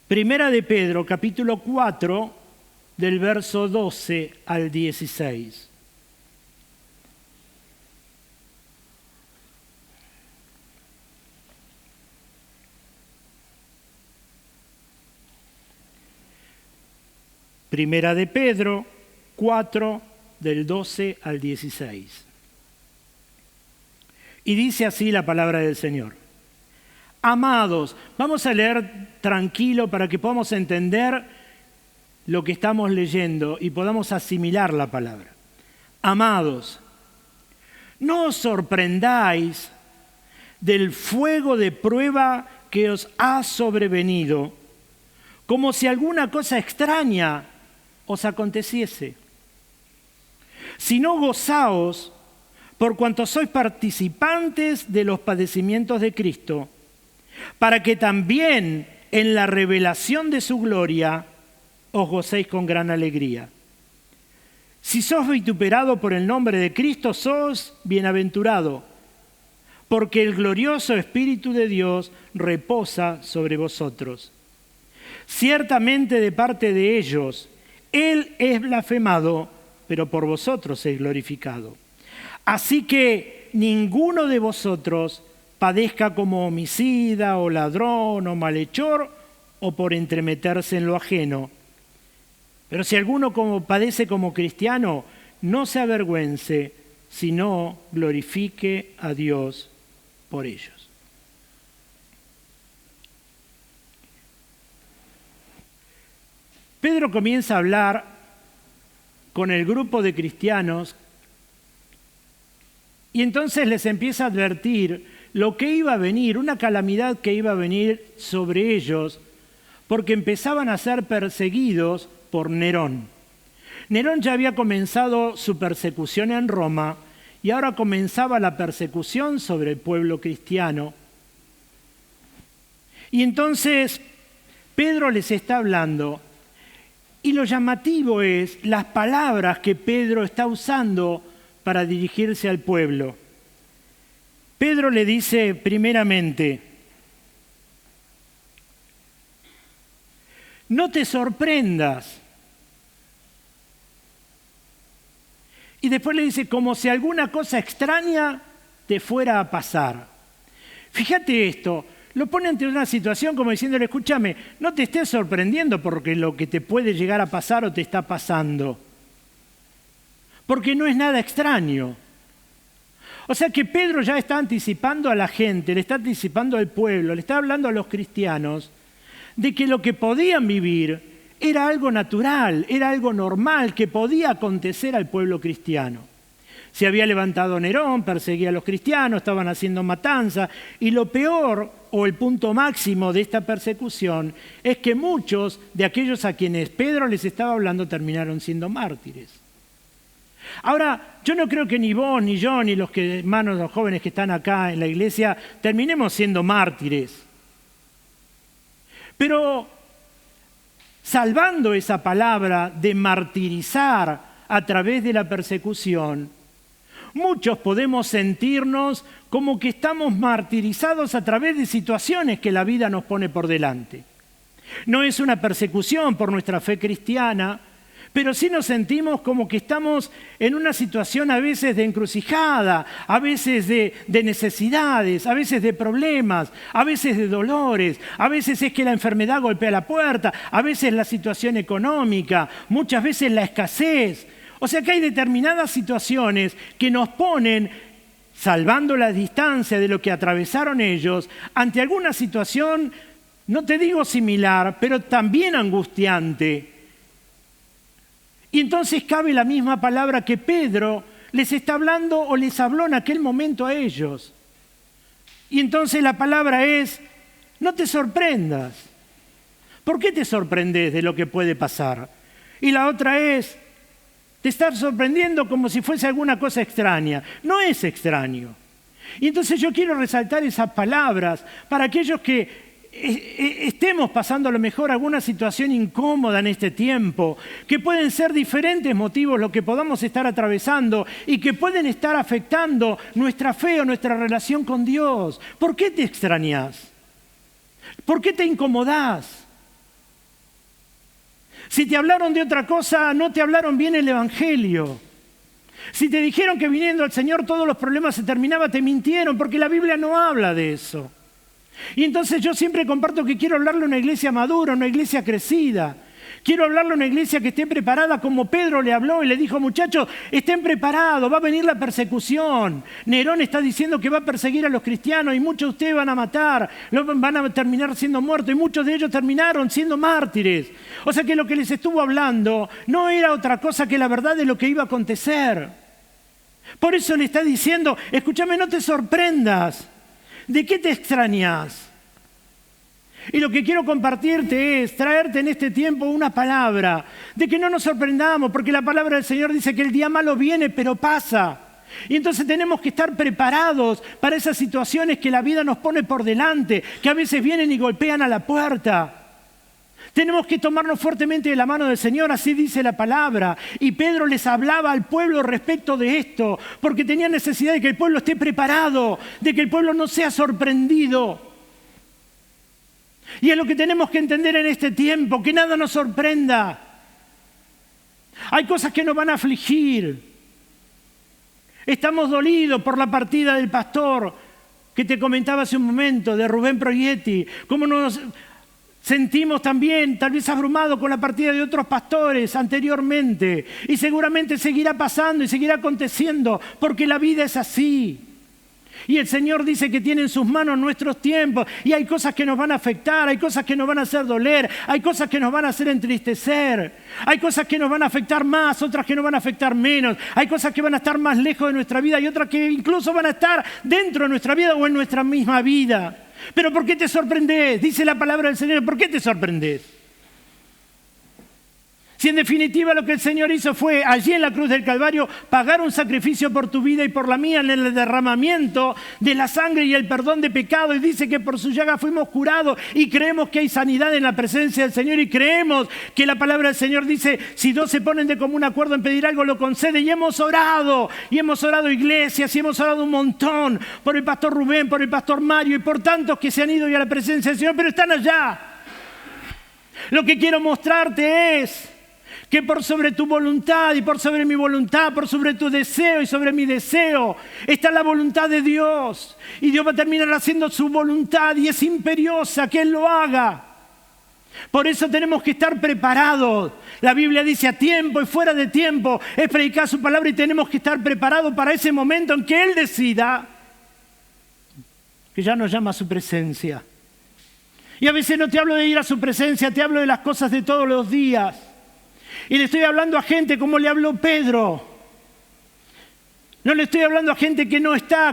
Primera de Pedro, capítulo 4, del verso 12 al 16. Primera de Pedro 4, del 12 al 16. Y dice así la palabra del Señor. Amados, vamos a leer tranquilo para que podamos entender lo que estamos leyendo y podamos asimilar la palabra. Amados, no os sorprendáis del fuego de prueba que os ha sobrevenido, como si alguna cosa extraña os aconteciese. Sino gozaos por cuanto sois participantes de los padecimientos de Cristo, para que también en la revelación de su gloria os gocéis con gran alegría. Si sos vituperado por el nombre de Cristo, sos bienaventurado, porque el glorioso Espíritu de Dios reposa sobre vosotros. Ciertamente de parte de ellos, Él es blasfemado, pero por vosotros es glorificado. Así que ninguno de vosotros padezca como homicida o ladrón o malhechor o por entremeterse en lo ajeno. Pero si alguno padece como cristiano, no se avergüence, sino glorifique a Dios por ellos. Pedro comienza a hablar con el grupo de cristianos y entonces les empieza a advertir lo que iba a venir, una calamidad que iba a venir sobre ellos, porque empezaban a ser perseguidos por Nerón. Nerón ya había comenzado su persecución en Roma y ahora comenzaba la persecución sobre el pueblo cristiano. Y entonces Pedro les está hablando y lo llamativo es las palabras que Pedro está usando para dirigirse al pueblo. Pedro le dice primeramente, no te sorprendas. Y después le dice, como si alguna cosa extraña te fuera a pasar. Fíjate esto, lo pone ante una situación como diciéndole, escúchame, no te estés sorprendiendo porque lo que te puede llegar a pasar o te está pasando. Porque no es nada extraño. O sea que Pedro ya está anticipando a la gente, le está anticipando al pueblo, le está hablando a los cristianos de que lo que podían vivir era algo natural, era algo normal que podía acontecer al pueblo cristiano. Se había levantado Nerón, perseguía a los cristianos, estaban haciendo matanza, y lo peor o el punto máximo de esta persecución es que muchos de aquellos a quienes Pedro les estaba hablando terminaron siendo mártires. Ahora, yo no creo que ni vos, ni yo, ni los hermanos, los jóvenes que están acá en la iglesia, terminemos siendo mártires. Pero salvando esa palabra de martirizar a través de la persecución, muchos podemos sentirnos como que estamos martirizados a través de situaciones que la vida nos pone por delante. No es una persecución por nuestra fe cristiana, pero sí nos sentimos como que estamos en una situación a veces de encrucijada, a veces de necesidades, a veces de problemas, a veces de dolores, a veces es que la enfermedad golpea la puerta, a veces la situación económica, muchas veces la escasez. O sea que hay determinadas situaciones que nos ponen, salvando la distancia de lo que atravesaron ellos, ante alguna situación, no te digo similar, pero también angustiante. Y entonces cabe la misma palabra que Pedro les está hablando o les habló en aquel momento a ellos. Y entonces la palabra es, no te sorprendas. ¿Por qué te sorprendes de lo que puede pasar? Y la otra es, te estás sorprendiendo como si fuese alguna cosa extraña. No es extraño. Y entonces yo quiero resaltar esas palabras para aquellos que estemos pasando a lo mejor alguna situación incómoda en este tiempo, que pueden ser diferentes motivos lo que podamos estar atravesando y que pueden estar afectando nuestra fe o nuestra relación con Dios. ¿Por qué te extrañas? ¿Por qué te incomodás? Si te hablaron de otra cosa, no te hablaron bien el Evangelio. Si te dijeron que viniendo al Señor todos los problemas se terminaban, te mintieron, porque la Biblia no habla de eso. Y entonces yo siempre comparto que quiero hablarle a una iglesia madura, una iglesia crecida. Quiero hablarle a una iglesia que esté preparada como Pedro le habló y le dijo, muchachos, estén preparados, va a venir la persecución. Nerón está diciendo que va a perseguir a los cristianos y muchos de ustedes van a matar, van a terminar siendo muertos y muchos de ellos terminaron siendo mártires. O sea que lo que les estuvo hablando no era otra cosa que la verdad de lo que iba a acontecer. Por eso le está diciendo, escúchame, no te sorprendas. ¿De qué te extrañas? Y lo que quiero compartirte es traerte en este tiempo una palabra de que no nos sorprendamos, porque la palabra del Señor dice que el día malo viene, pero pasa. Y entonces tenemos que estar preparados para esas situaciones que la vida nos pone por delante, que a veces vienen y golpean a la puerta. Tenemos que tomarnos fuertemente de la mano del Señor, así dice la palabra. Y Pedro les hablaba al pueblo respecto de esto, porque tenía necesidad de que el pueblo esté preparado, de que el pueblo no sea sorprendido. Y es lo que tenemos que entender en este tiempo, que nada nos sorprenda. Hay cosas que nos van a afligir. Estamos dolidos por la partida del pastor que te comentaba hace un momento, de Rubén Proietti. Cómo nos sentimos también, tal vez abrumados con la partida de otros pastores anteriormente. Y seguramente seguirá pasando y seguirá aconteciendo, porque la vida es así. Y el Señor dice que tiene en sus manos nuestros tiempos. Y hay cosas que nos van a afectar, hay cosas que nos van a hacer doler, hay cosas que nos van a hacer entristecer. Hay cosas que nos van a afectar más, otras que nos van a afectar menos. Hay cosas que van a estar más lejos de nuestra vida y otras que incluso van a estar dentro de nuestra vida o en nuestra misma vida. Pero ¿por qué te sorprendes? Dice la palabra del Señor, ¿por qué te sorprendes? Si en definitiva lo que el Señor hizo fue, allí en la cruz del Calvario, pagar un sacrificio por tu vida y por la mía en el derramamiento de la sangre y el perdón de pecado, y dice que por su llaga fuimos curados, y creemos que hay sanidad en la presencia del Señor, y creemos que la palabra del Señor dice, si dos se ponen de común acuerdo en pedir algo, lo concede, y hemos orado iglesias, y hemos orado un montón por el pastor Rubén, por el pastor Mario, y por tantos que se han ido ya a la presencia del Señor, pero están allá. Lo que quiero mostrarte es que por sobre tu voluntad y por sobre mi voluntad, por sobre tu deseo y sobre mi deseo, está la voluntad de Dios. Y Dios va a terminar haciendo su voluntad y es imperiosa que Él lo haga. Por eso tenemos que estar preparados. La Biblia dice a tiempo y fuera de tiempo es predicar su palabra y tenemos que estar preparados para ese momento en que Él decida que ya nos llama a su presencia. Y a veces no te hablo de ir a su presencia, te hablo de las cosas de todos los días. Y le estoy hablando a gente como le habló Pedro. No le estoy hablando a gente que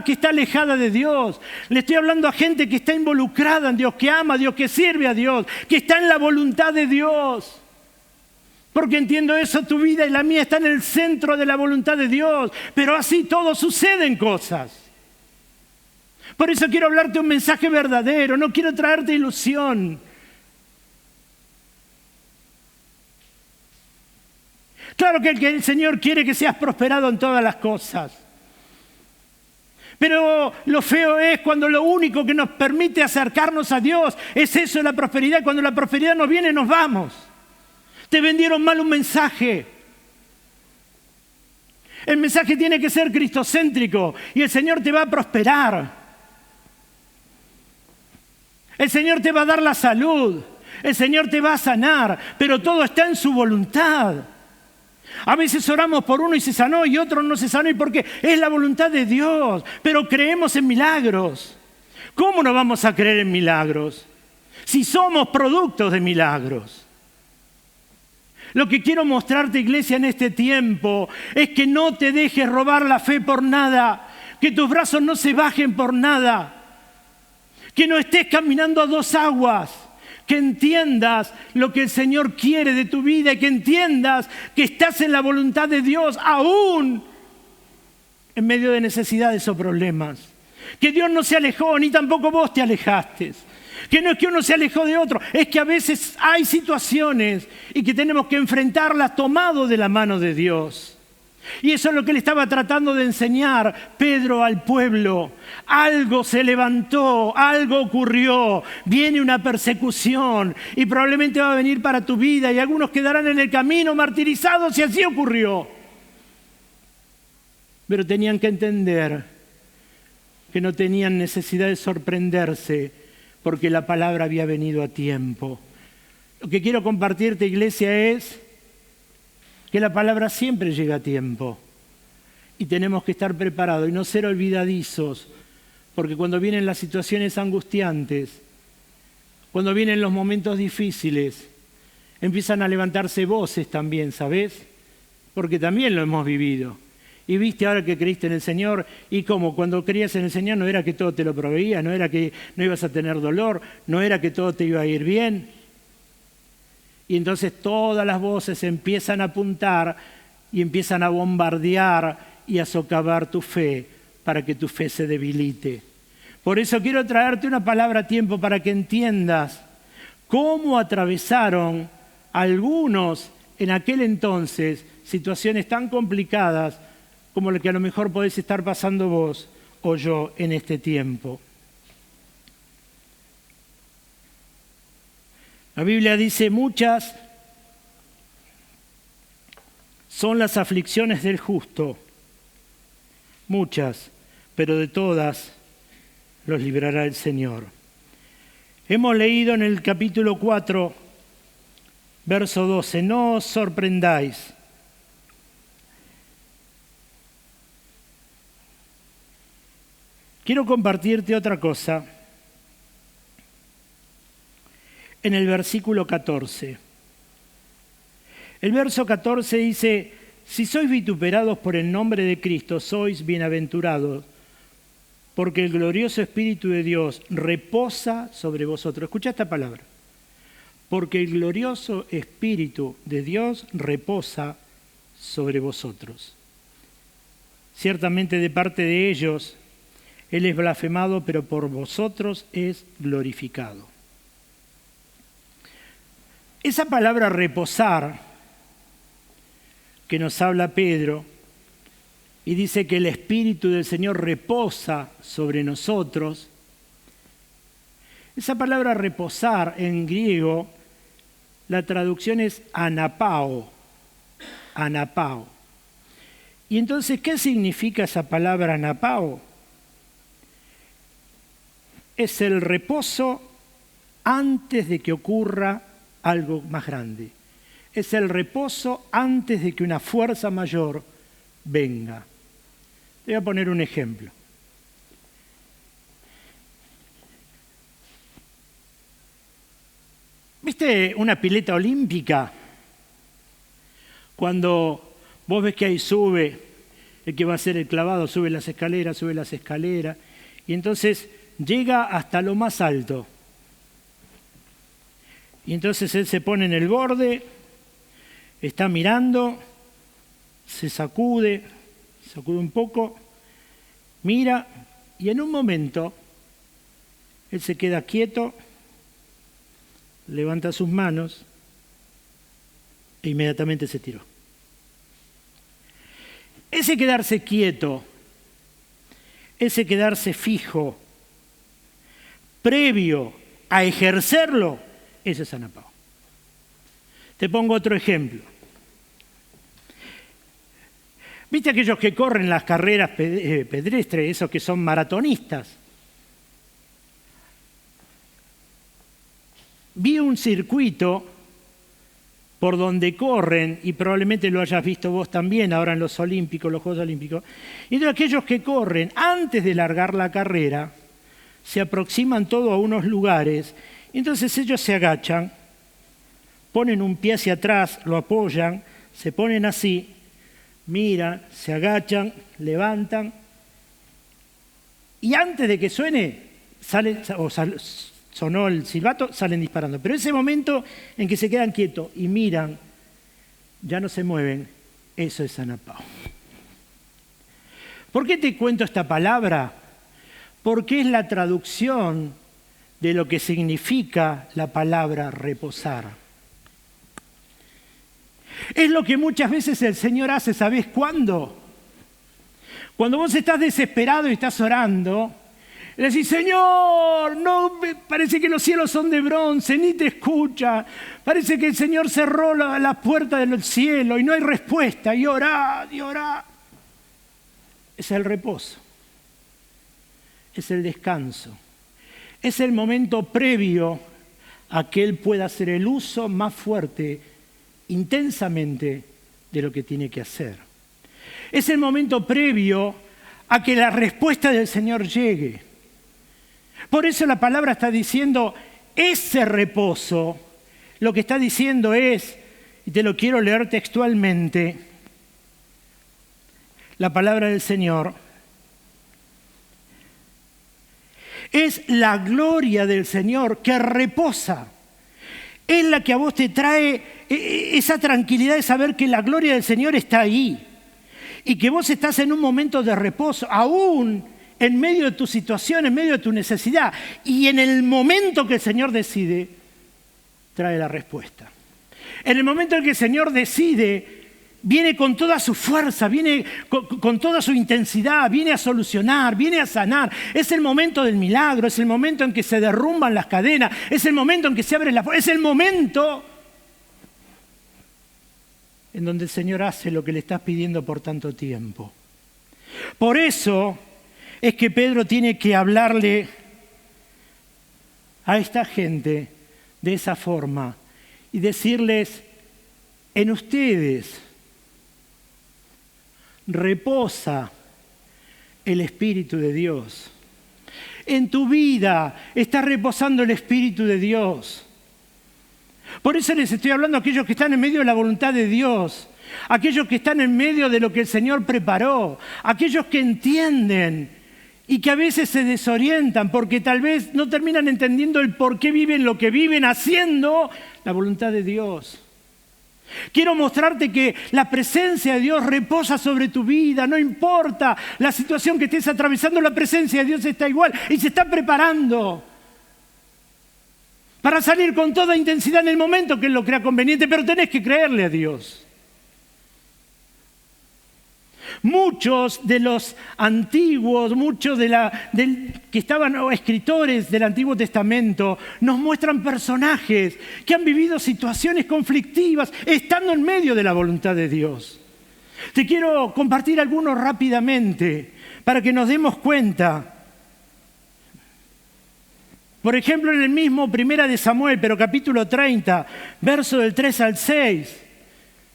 está alejada de Dios. Le estoy hablando a gente que está involucrada en Dios, que ama a Dios, que sirve a Dios, que está en la voluntad de Dios. Porque entiendo eso, tu vida y la mía están en el centro de la voluntad de Dios. Pero así todo suceden cosas. Por eso quiero hablarte un mensaje verdadero, no quiero traerte ilusión. Claro que el Señor quiere que seas prosperado en todas las cosas. Pero lo feo es cuando lo único que nos permite acercarnos a Dios es eso, la prosperidad. Cuando la prosperidad nos viene, nos vamos. Te vendieron mal un mensaje. El mensaje tiene que ser cristocéntrico y el Señor te va a prosperar. El Señor te va a dar la salud. El Señor te va a sanar. Pero todo está en su voluntad. A veces oramos por uno y se sanó y otro no se sanó, y porque es la voluntad de Dios, pero creemos en milagros. ¿Cómo no vamos a creer en milagros si somos productos de milagros? Lo que quiero mostrarte, iglesia, en este tiempo es que no te dejes robar la fe por nada, que tus brazos no se bajen por nada, que no estés caminando a dos aguas. Que entiendas lo que el Señor quiere de tu vida y que entiendas que estás en la voluntad de Dios aún en medio de necesidades o problemas. Que Dios no se alejó, ni tampoco vos te alejaste. Que no es que uno se alejó de otro, es que a veces hay situaciones y que tenemos que enfrentarlas tomados de la mano de Dios. Y eso es lo que le estaba tratando de enseñar Pedro al pueblo. Algo se levantó, algo ocurrió, viene una persecución y probablemente va a venir para tu vida y algunos quedarán en el camino martirizados y así ocurrió. Pero tenían que entender que no tenían necesidad de sorprenderse porque la palabra había venido a tiempo. Lo que quiero compartirte, iglesia, es que la palabra siempre llega a tiempo y tenemos que estar preparados y no ser olvidadizos, porque cuando vienen las situaciones angustiantes, cuando vienen los momentos difíciles, empiezan a levantarse voces también, ¿sabes? Porque también lo hemos vivido. Y viste ahora que creíste en el Señor, y como cuando creías en el Señor no era que todo te lo proveía, no era que no ibas a tener dolor, no era que todo te iba a ir bien. Y entonces todas las voces empiezan a apuntar y empiezan a bombardear y a socavar tu fe para que tu fe se debilite. Por eso quiero traerte una palabra a tiempo para que entiendas cómo atravesaron algunos en aquel entonces situaciones tan complicadas como la que a lo mejor podés estar pasando vos o yo en este tiempo. La Biblia dice, muchas son las aflicciones del justo, muchas, pero de todas los librará el Señor. Hemos leído en el capítulo 4, verso 12, no os sorprendáis. Quiero compartirte otra cosa. En el versículo 14. El verso 14 dice, si sois vituperados por el nombre de Cristo, sois bienaventurados, porque el glorioso Espíritu de Dios reposa sobre vosotros. Escucha esta palabra. Porque el glorioso Espíritu de Dios reposa sobre vosotros. Ciertamente de parte de ellos, Él es blasfemado, pero por vosotros es glorificado. Esa palabra reposar, que nos habla Pedro, y dice que el Espíritu del Señor reposa sobre nosotros, esa palabra reposar en griego, la traducción es anapao, anapao. Y entonces, ¿qué significa esa palabra anapao? Es el reposo antes de que ocurra algo más grande. Es el reposo antes de que una fuerza mayor venga. Te voy a poner un ejemplo. ¿Viste una pileta olímpica? Cuando vos ves que ahí sube, el que va a hacer el clavado sube las escaleras, y entonces llega hasta lo más alto. Y entonces él se pone en el borde, está mirando, se sacude un poco, mira, y en un momento él se queda quieto, levanta sus manos e inmediatamente se tiró. Ese quedarse quieto, ese quedarse fijo, previo a ejercerlo, eso es anapao. Te pongo otro ejemplo. ¿Viste aquellos que corren las carreras pedestres, esos que son maratonistas? Vi un circuito por donde corren, y probablemente lo hayas visto vos también ahora en los Olímpicos, los Juegos Olímpicos, y de aquellos que corren antes de largar la carrera, se aproximan todos a unos lugares. Entonces ellos se agachan, ponen un pie hacia atrás, lo apoyan, se ponen así, miran, se agachan, levantan, y antes de que suene, sonó el silbato, salen disparando. Pero ese momento en que se quedan quietos y miran, ya no se mueven, eso es anapao. ¿Por qué te cuento esta palabra? Porque es la traducción de lo que significa la palabra reposar. Es lo que muchas veces el Señor hace, ¿sabés cuándo? Cuando vos estás desesperado y estás orando, le decís, Señor, no, parece que los cielos son de bronce, ni te escucha, parece que el Señor cerró la puerta del cielo y no hay respuesta, y orá, y orá. Es el reposo, es el descanso. Es el momento previo a que Él pueda hacer el uso más fuerte, intensamente, de lo que tiene que hacer. Es el momento previo a que la respuesta del Señor llegue. Por eso la palabra está diciendo, ese reposo, lo que está diciendo es, y te lo quiero leer textualmente, la palabra del Señor, es la gloria del Señor que reposa. Es la que a vos te trae esa tranquilidad de saber que la gloria del Señor está ahí y que vos estás en un momento de reposo, aún en medio de tu situación, en medio de tu necesidad. Y en el momento que el Señor decide, trae la respuesta. En el momento en que el Señor decide, viene con toda su fuerza, viene con toda su intensidad, viene a solucionar, viene a sanar. Es el momento del milagro, es el momento en que se derrumban las cadenas, es el momento en que se abren las puertas, es el momento en donde el Señor hace lo que le estás pidiendo por tanto tiempo. Por eso es que Pedro tiene que hablarle a esta gente de esa forma y decirles, en ustedes reposa el Espíritu de Dios. En tu vida está reposando el Espíritu de Dios. Por eso les estoy hablando a aquellos que están en medio de la voluntad de Dios, aquellos que están en medio de lo que el Señor preparó, aquellos que entienden y que a veces se desorientan porque tal vez no terminan entendiendo el por qué viven lo que viven haciendo la voluntad de Dios. Quiero mostrarte que la presencia de Dios reposa sobre tu vida, no importa la situación que estés atravesando, la presencia de Dios está igual y se está preparando para salir con toda intensidad en el momento que Él lo crea conveniente, pero tenés que creerle a Dios. Muchos de los antiguos, muchos que estaban escritores del Antiguo Testamento, nos muestran personajes que han vivido situaciones conflictivas estando en medio de la voluntad de Dios. Te quiero compartir algunos rápidamente para que nos demos cuenta. Por ejemplo, en el mismo Primera de Samuel, pero capítulo 30, verso del 3 al 6,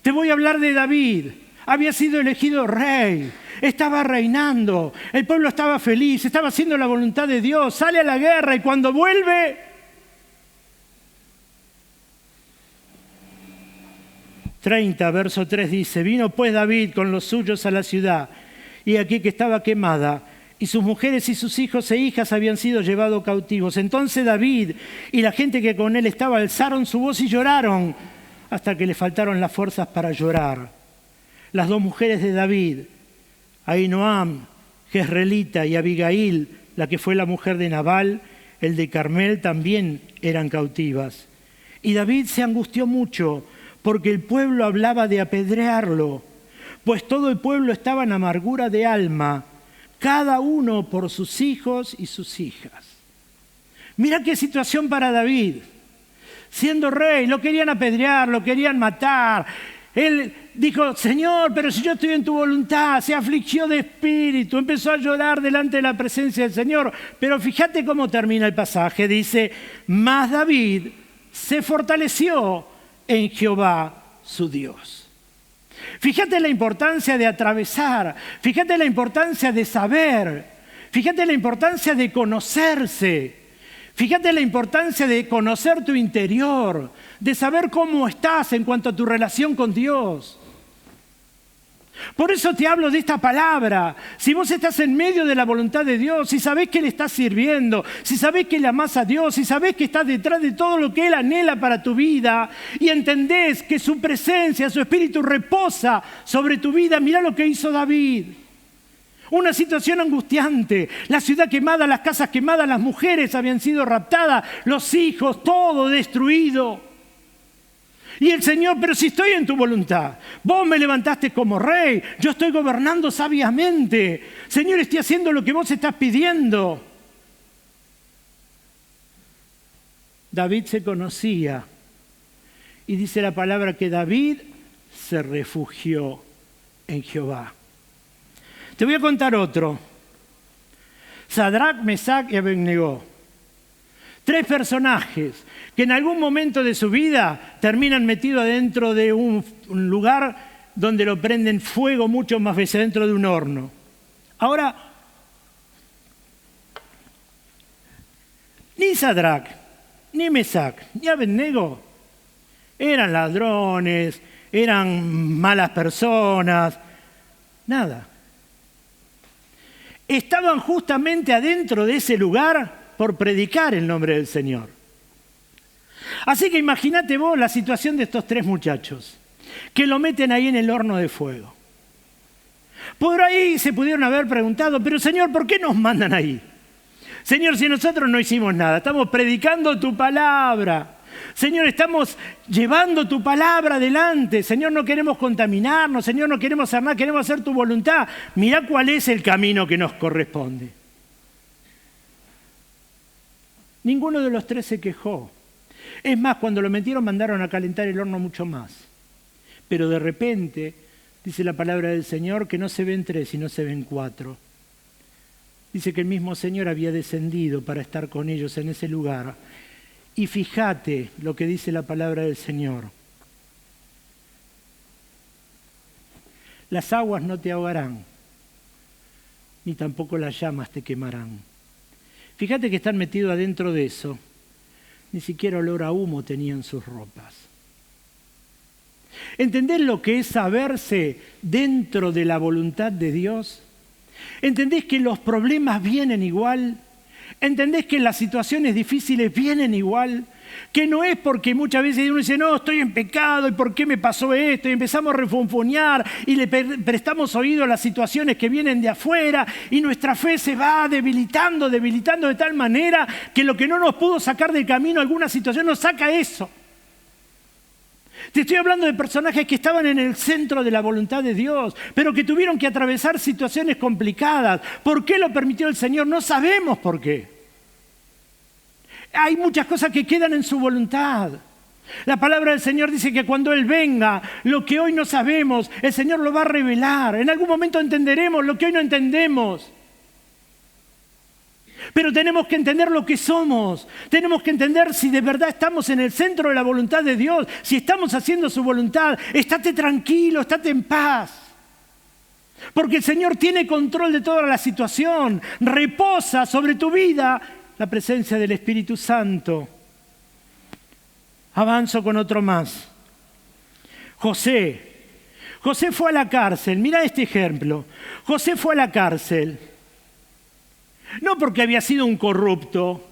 te voy a hablar de David. Había sido elegido rey, estaba reinando, el pueblo estaba feliz, estaba haciendo la voluntad de Dios, sale a la guerra y cuando vuelve, verso 3 dice, vino pues David con los suyos a la ciudad, y aquí que estaba quemada, y sus mujeres y sus hijos e hijas habían sido llevados cautivos. Entonces David y la gente que con él estaba alzaron su voz y lloraron, hasta que le faltaron las fuerzas para llorar. Las dos mujeres de David, Ahinoam, Jezreelita, y Abigail, la que fue la mujer de Nabal, el de Carmel, también eran cautivas. Y David se angustió mucho porque el pueblo hablaba de apedrearlo, pues todo el pueblo estaba en amargura de alma, cada uno por sus hijos y sus hijas. Mira qué situación para David. Siendo rey, lo querían apedrear, lo querían matar. Él dijo, Señor, pero si yo estoy en tu voluntad, se afligió de espíritu, empezó a llorar delante de la presencia del Señor. Pero fíjate cómo termina el pasaje, dice, mas David se fortaleció en Jehová su Dios. Fíjate la importancia de atravesar, fíjate la importancia de saber, fíjate la importancia de conocerse. Fíjate la importancia de conocer tu interior, de saber cómo estás en cuanto a tu relación con Dios. Por eso te hablo de esta palabra. Si vos estás en medio de la voluntad de Dios, si sabés que le estás sirviendo, si sabés que le amás a Dios, si sabés que estás detrás de todo lo que Él anhela para tu vida y entendés que su presencia, su espíritu reposa sobre tu vida, mirá lo que hizo David. Una situación angustiante, la ciudad quemada, las casas quemadas, las mujeres habían sido raptadas, los hijos, todo destruido. Y el Señor, pero si estoy en tu voluntad, vos me levantaste como rey, yo estoy gobernando sabiamente. Señor, estoy haciendo lo que vos estás pidiendo. David se conocía y dice la palabra que David se refugió en Jehová. Te voy a contar otro. Sadrac, Mesac y Abednego. 3 personajes que en algún momento de su vida terminan metidos dentro de un lugar donde lo prenden fuego mucho más veces, dentro de un horno. Ahora, ni Sadrac, ni Mesac, ni Abednego eran ladrones, eran malas personas, nada. estaban justamente adentro de ese lugar por predicar el nombre del Señor. Así que imagínate vos la situación de estos 3 muchachos, que lo meten ahí en el horno de fuego. Por ahí se pudieron haber preguntado, pero Señor, ¿por qué nos mandan ahí? Señor, si nosotros no hicimos nada, estamos predicando tu palabra. Señor, estamos llevando tu palabra adelante. Señor, no queremos contaminarnos. Señor, no queremos hacer nada, queremos hacer tu voluntad. Mirá cuál es el camino que nos corresponde. Ninguno de los 3 se quejó. Es más, cuando lo metieron mandaron a calentar el horno mucho más. Pero de repente, dice la palabra del Señor, que no se ven 3, sino se ven 4. Dice que el mismo Señor había descendido para estar con ellos en ese lugar. Y fíjate lo que dice la palabra del Señor. Las aguas no te ahogarán, ni tampoco las llamas te quemarán. Fíjate que están metidos adentro de eso. Ni siquiera olor a humo tenían sus ropas. ¿Entendés lo que es saberse dentro de la voluntad de Dios? ¿Entendés que los problemas vienen igual? ¿Entendés que las situaciones difíciles vienen igual? Que no es porque muchas veces uno dice, no, estoy en pecado, ¿y por qué me pasó esto? Y empezamos a refunfuñar y le prestamos oído a las situaciones que vienen de afuera y nuestra fe se va debilitando de tal manera que lo que no nos pudo sacar del camino alguna situación nos saca eso. Te estoy hablando de personajes que estaban en el centro de la voluntad de Dios, pero que tuvieron que atravesar situaciones complicadas. ¿Por qué lo permitió el Señor? No sabemos por qué. Hay muchas cosas que quedan en su voluntad. La palabra del Señor dice que cuando Él venga, lo que hoy no sabemos, el Señor lo va a revelar. En algún momento entenderemos lo que hoy no entendemos. Pero tenemos que entender lo que somos. Tenemos que entender si de verdad estamos en el centro de la voluntad de Dios, si estamos haciendo su voluntad. Estate tranquilo, estate en paz. Porque el Señor tiene control de toda la situación. Reposa sobre tu vida la presencia del Espíritu Santo. Avanzo con otro más. José fue a la cárcel. Mira este ejemplo. José fue a la cárcel. No porque había sido un corrupto,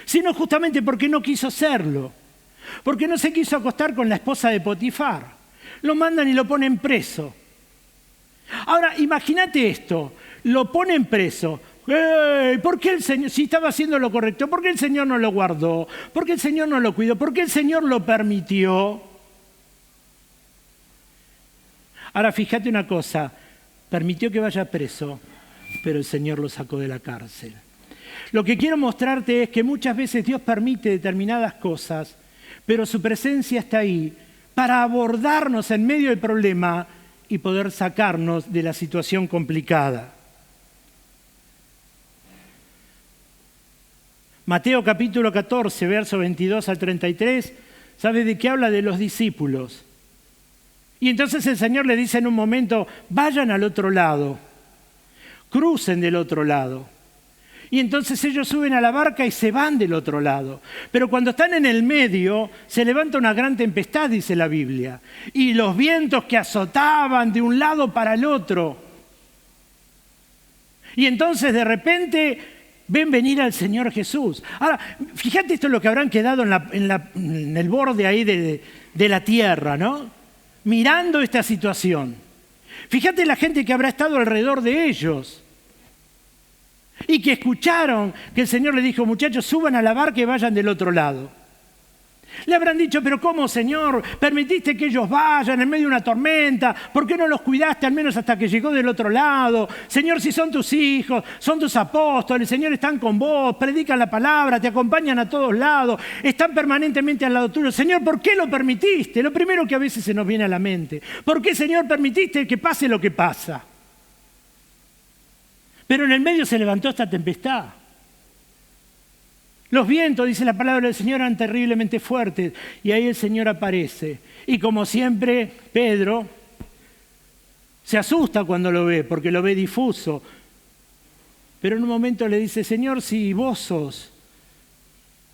sino justamente porque no quiso serlo. Porque no se quiso acostar con la esposa de Potifar. Lo mandan y lo ponen preso. Ahora, imagínate esto. Lo ponen preso. ¿Por qué el Señor, si estaba haciendo lo correcto, por qué el Señor no lo guardó? ¿Por qué el Señor no lo cuidó? ¿Por qué el Señor lo permitió? Ahora, fíjate una cosa. Permitió que vaya preso, pero el Señor lo sacó de la cárcel. Lo que quiero mostrarte es que muchas veces Dios permite determinadas cosas, pero su presencia está ahí para abordarnos en medio del problema y poder sacarnos de la situación complicada. Mateo capítulo 14, verso 22 al 33, ¿sabe de qué habla? De los discípulos. Y entonces el Señor le dice en un momento, vayan al otro lado. Crucen del otro lado. Y entonces ellos suben a la barca y se van del otro lado. Pero cuando están en el medio, se levanta una gran tempestad, dice la Biblia. Y los vientos que azotaban de un lado para el otro. Y entonces de repente ven venir al Señor Jesús. Ahora, fíjate esto es lo que habrán quedado en el borde ahí de la tierra, ¿no? Mirando esta situación. Fíjate la gente que habrá estado alrededor de ellos. Y que escucharon que el Señor le dijo, muchachos, suban a la barca y vayan del otro lado. Le habrán dicho, pero ¿cómo, Señor? Permitiste que ellos vayan en medio de una tormenta. ¿Por qué no los cuidaste al menos hasta que llegó del otro lado? Señor, si son tus hijos, son tus apóstoles, Señor, están con vos, predican la palabra, te acompañan a todos lados, están permanentemente al lado tuyo. Señor, ¿por qué lo permitiste? Lo primero que a veces se nos viene a la mente. ¿Por qué, Señor, permitiste que pase lo que pasa? Pero en el medio se levantó esta tempestad. Los vientos, dice la palabra del Señor, eran terriblemente fuertes. Y ahí el Señor aparece. Y como siempre, Pedro se asusta cuando lo ve, porque lo ve difuso. Pero en un momento le dice, Señor, si vos sos,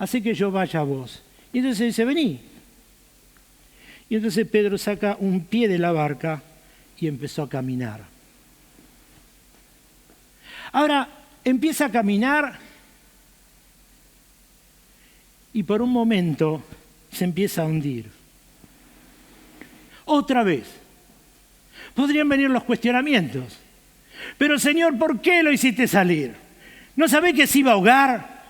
hace que yo vaya a vos. Y entonces dice, vení. Y entonces Pedro saca un pie de la barca y empezó a caminar. Ahora empieza a caminar y por un momento se empieza a hundir. Otra vez. Podrían venir los cuestionamientos. Pero Señor, ¿por qué lo hiciste salir? ¿No sabés que se iba a ahogar?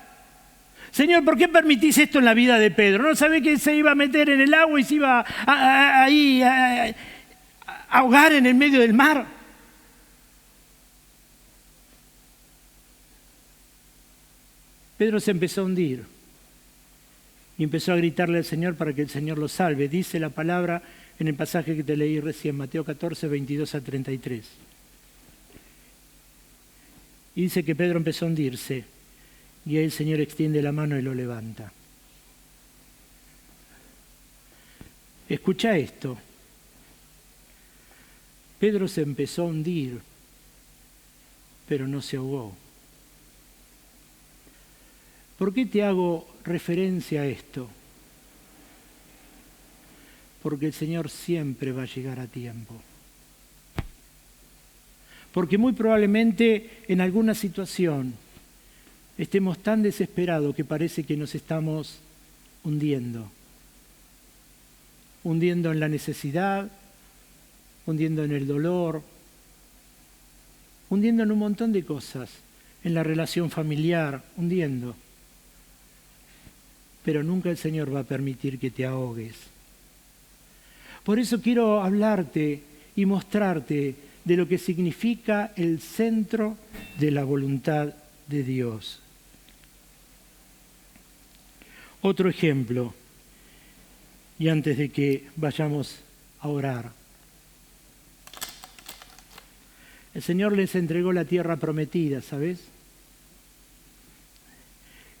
Señor, ¿por qué permitís esto en la vida de Pedro? ¿No sabés que se iba a meter en el agua y se iba a ahogar en el medio del mar? Pedro se empezó a hundir y empezó a gritarle al Señor para que el Señor lo salve. Dice la palabra en el pasaje que te leí recién, Mateo 14, 22 a 33. Y dice que Pedro empezó a hundirse y ahí el Señor extiende la mano y lo levanta. Escucha esto. Pedro se empezó a hundir, pero no se ahogó. ¿Por qué te hago referencia a esto? Porque el Señor siempre va a llegar a tiempo. Porque muy probablemente en alguna situación estemos tan desesperados que parece que nos estamos hundiendo. Hundiendo en la necesidad, hundiendo en el dolor, hundiendo en un montón de cosas, en la relación familiar, hundiendo. Pero nunca el Señor va a permitir que te ahogues. Por eso quiero hablarte y mostrarte de lo que significa el centro de la voluntad de Dios. Otro ejemplo, y antes de que vayamos a orar. El Señor les entregó la tierra prometida, ¿sabes?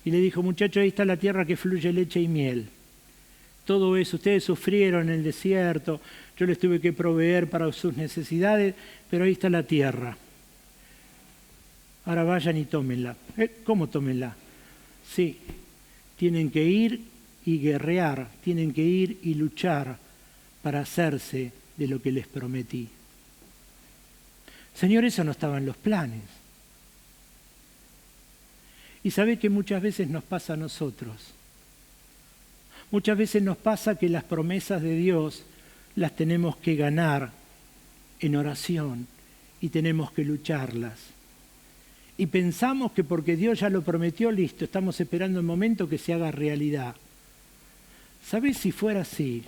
Y le dijo, muchachos, ahí está la tierra que fluye leche y miel. Todo eso, ustedes sufrieron en el desierto, yo les tuve que proveer para sus necesidades, pero ahí está la tierra. Ahora vayan y tómenla. ¿Cómo tómenla? Sí, tienen que ir y guerrear, tienen que ir y luchar para hacerse de lo que les prometí. Señor, eso no estaba en los planes. Y sabe que muchas veces nos pasa a nosotros. Muchas veces nos pasa que las promesas de Dios las tenemos que ganar en oración y tenemos que lucharlas. Y pensamos que porque Dios ya lo prometió, listo, estamos esperando el momento que se haga realidad. ¿Sabes si fuera así?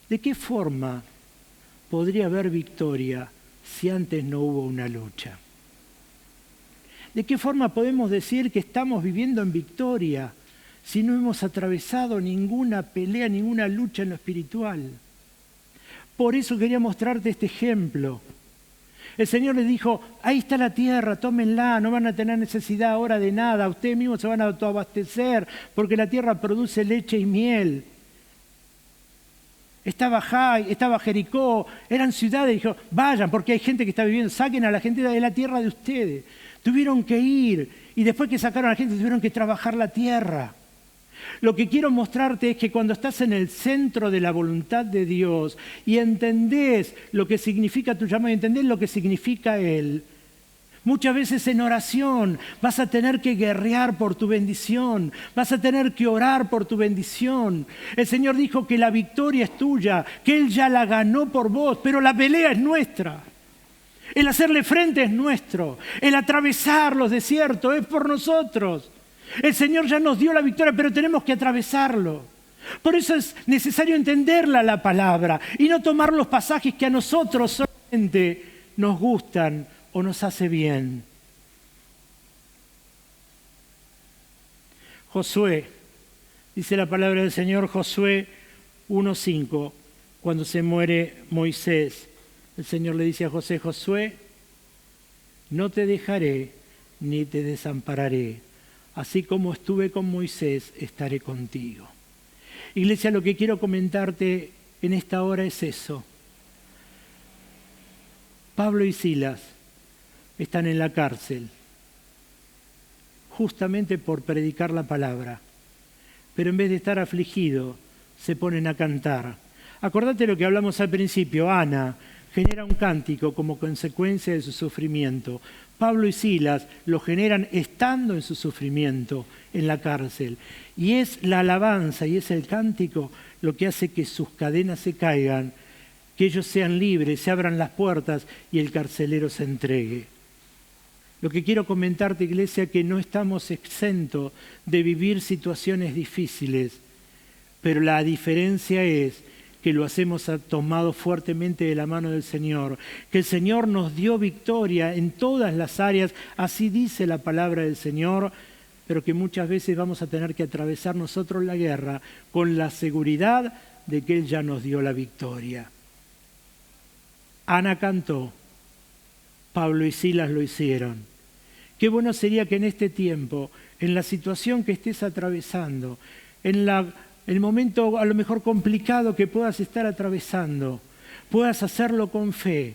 ¿De qué forma podría haber victoria si antes no hubo una lucha? ¿De qué forma podemos decir que estamos viviendo en victoria si no hemos atravesado ninguna pelea, ninguna lucha en lo espiritual? Por eso quería mostrarte este ejemplo. El Señor les dijo, ahí está la tierra, tómenla, no van a tener necesidad ahora de nada, ustedes mismos se van a autoabastecer, porque la tierra produce leche y miel. Estaba Jai, estaba Jericó, eran ciudades, dijo, vayan, porque hay gente que está viviendo, saquen a la gente de la tierra de ustedes. Tuvieron que ir, y después que sacaron a la gente, tuvieron que trabajar la tierra. Lo que quiero mostrarte es que cuando estás en el centro de la voluntad de Dios y entendés lo que significa tu llamado y entendés lo que significa Él, muchas veces en oración vas a tener que guerrear por tu bendición, vas a tener que orar por tu bendición. El Señor dijo que la victoria es tuya, que Él ya la ganó por vos, pero la pelea es nuestra. El hacerle frente es nuestro, el atravesar los desiertos es por nosotros. El Señor ya nos dio la victoria, pero tenemos que atravesarlo. Por eso es necesario entenderla la palabra y no tomar los pasajes que a nosotros solamente nos gustan o nos hace bien. Josué, dice la palabra del Señor, Josué 1:5, cuando se muere Moisés, el Señor le dice a José, Josué, no te dejaré ni te desampararé. Así como estuve con Moisés, estaré contigo. Iglesia, lo que quiero comentarte en esta hora es eso. Pablo y Silas están en la cárcel, justamente por predicar la palabra. Pero en vez de estar afligidos, se ponen a cantar. Acordate lo que hablamos al principio, Ana genera un cántico como consecuencia de su sufrimiento. Pablo y Silas lo generan estando en su sufrimiento en la cárcel. Y es la alabanza y es el cántico lo que hace que sus cadenas se caigan, que ellos sean libres, se abran las puertas y el carcelero se entregue. Lo que quiero comentarte, iglesia, que no estamos exentos de vivir situaciones difíciles, pero la diferencia es que lo hacemos tomado fuertemente de la mano del Señor, que el Señor nos dio victoria en todas las áreas, así dice la palabra del Señor, pero que muchas veces vamos a tener que atravesar nosotros la guerra con la seguridad de que Él ya nos dio la victoria. Ana cantó, Pablo y Silas lo hicieron. Qué bueno sería que en este tiempo, en la situación que estés atravesando, en el momento a lo mejor complicado que puedas estar atravesando, puedas hacerlo con fe,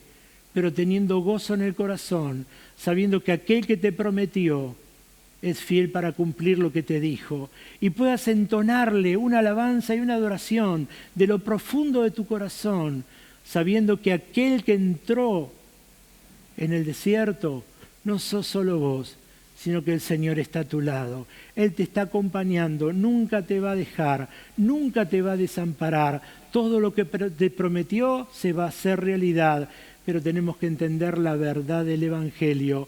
pero teniendo gozo en el corazón, sabiendo que aquel que te prometió es fiel para cumplir lo que te dijo, y puedas entonarle una alabanza y una adoración de lo profundo de tu corazón, sabiendo que aquel que entró en el desierto no sos solo vos, sino que el Señor está a tu lado. Él te está acompañando, nunca te va a dejar, nunca te va a desamparar. Todo lo que te prometió se va a hacer realidad, pero tenemos que entender la verdad del Evangelio.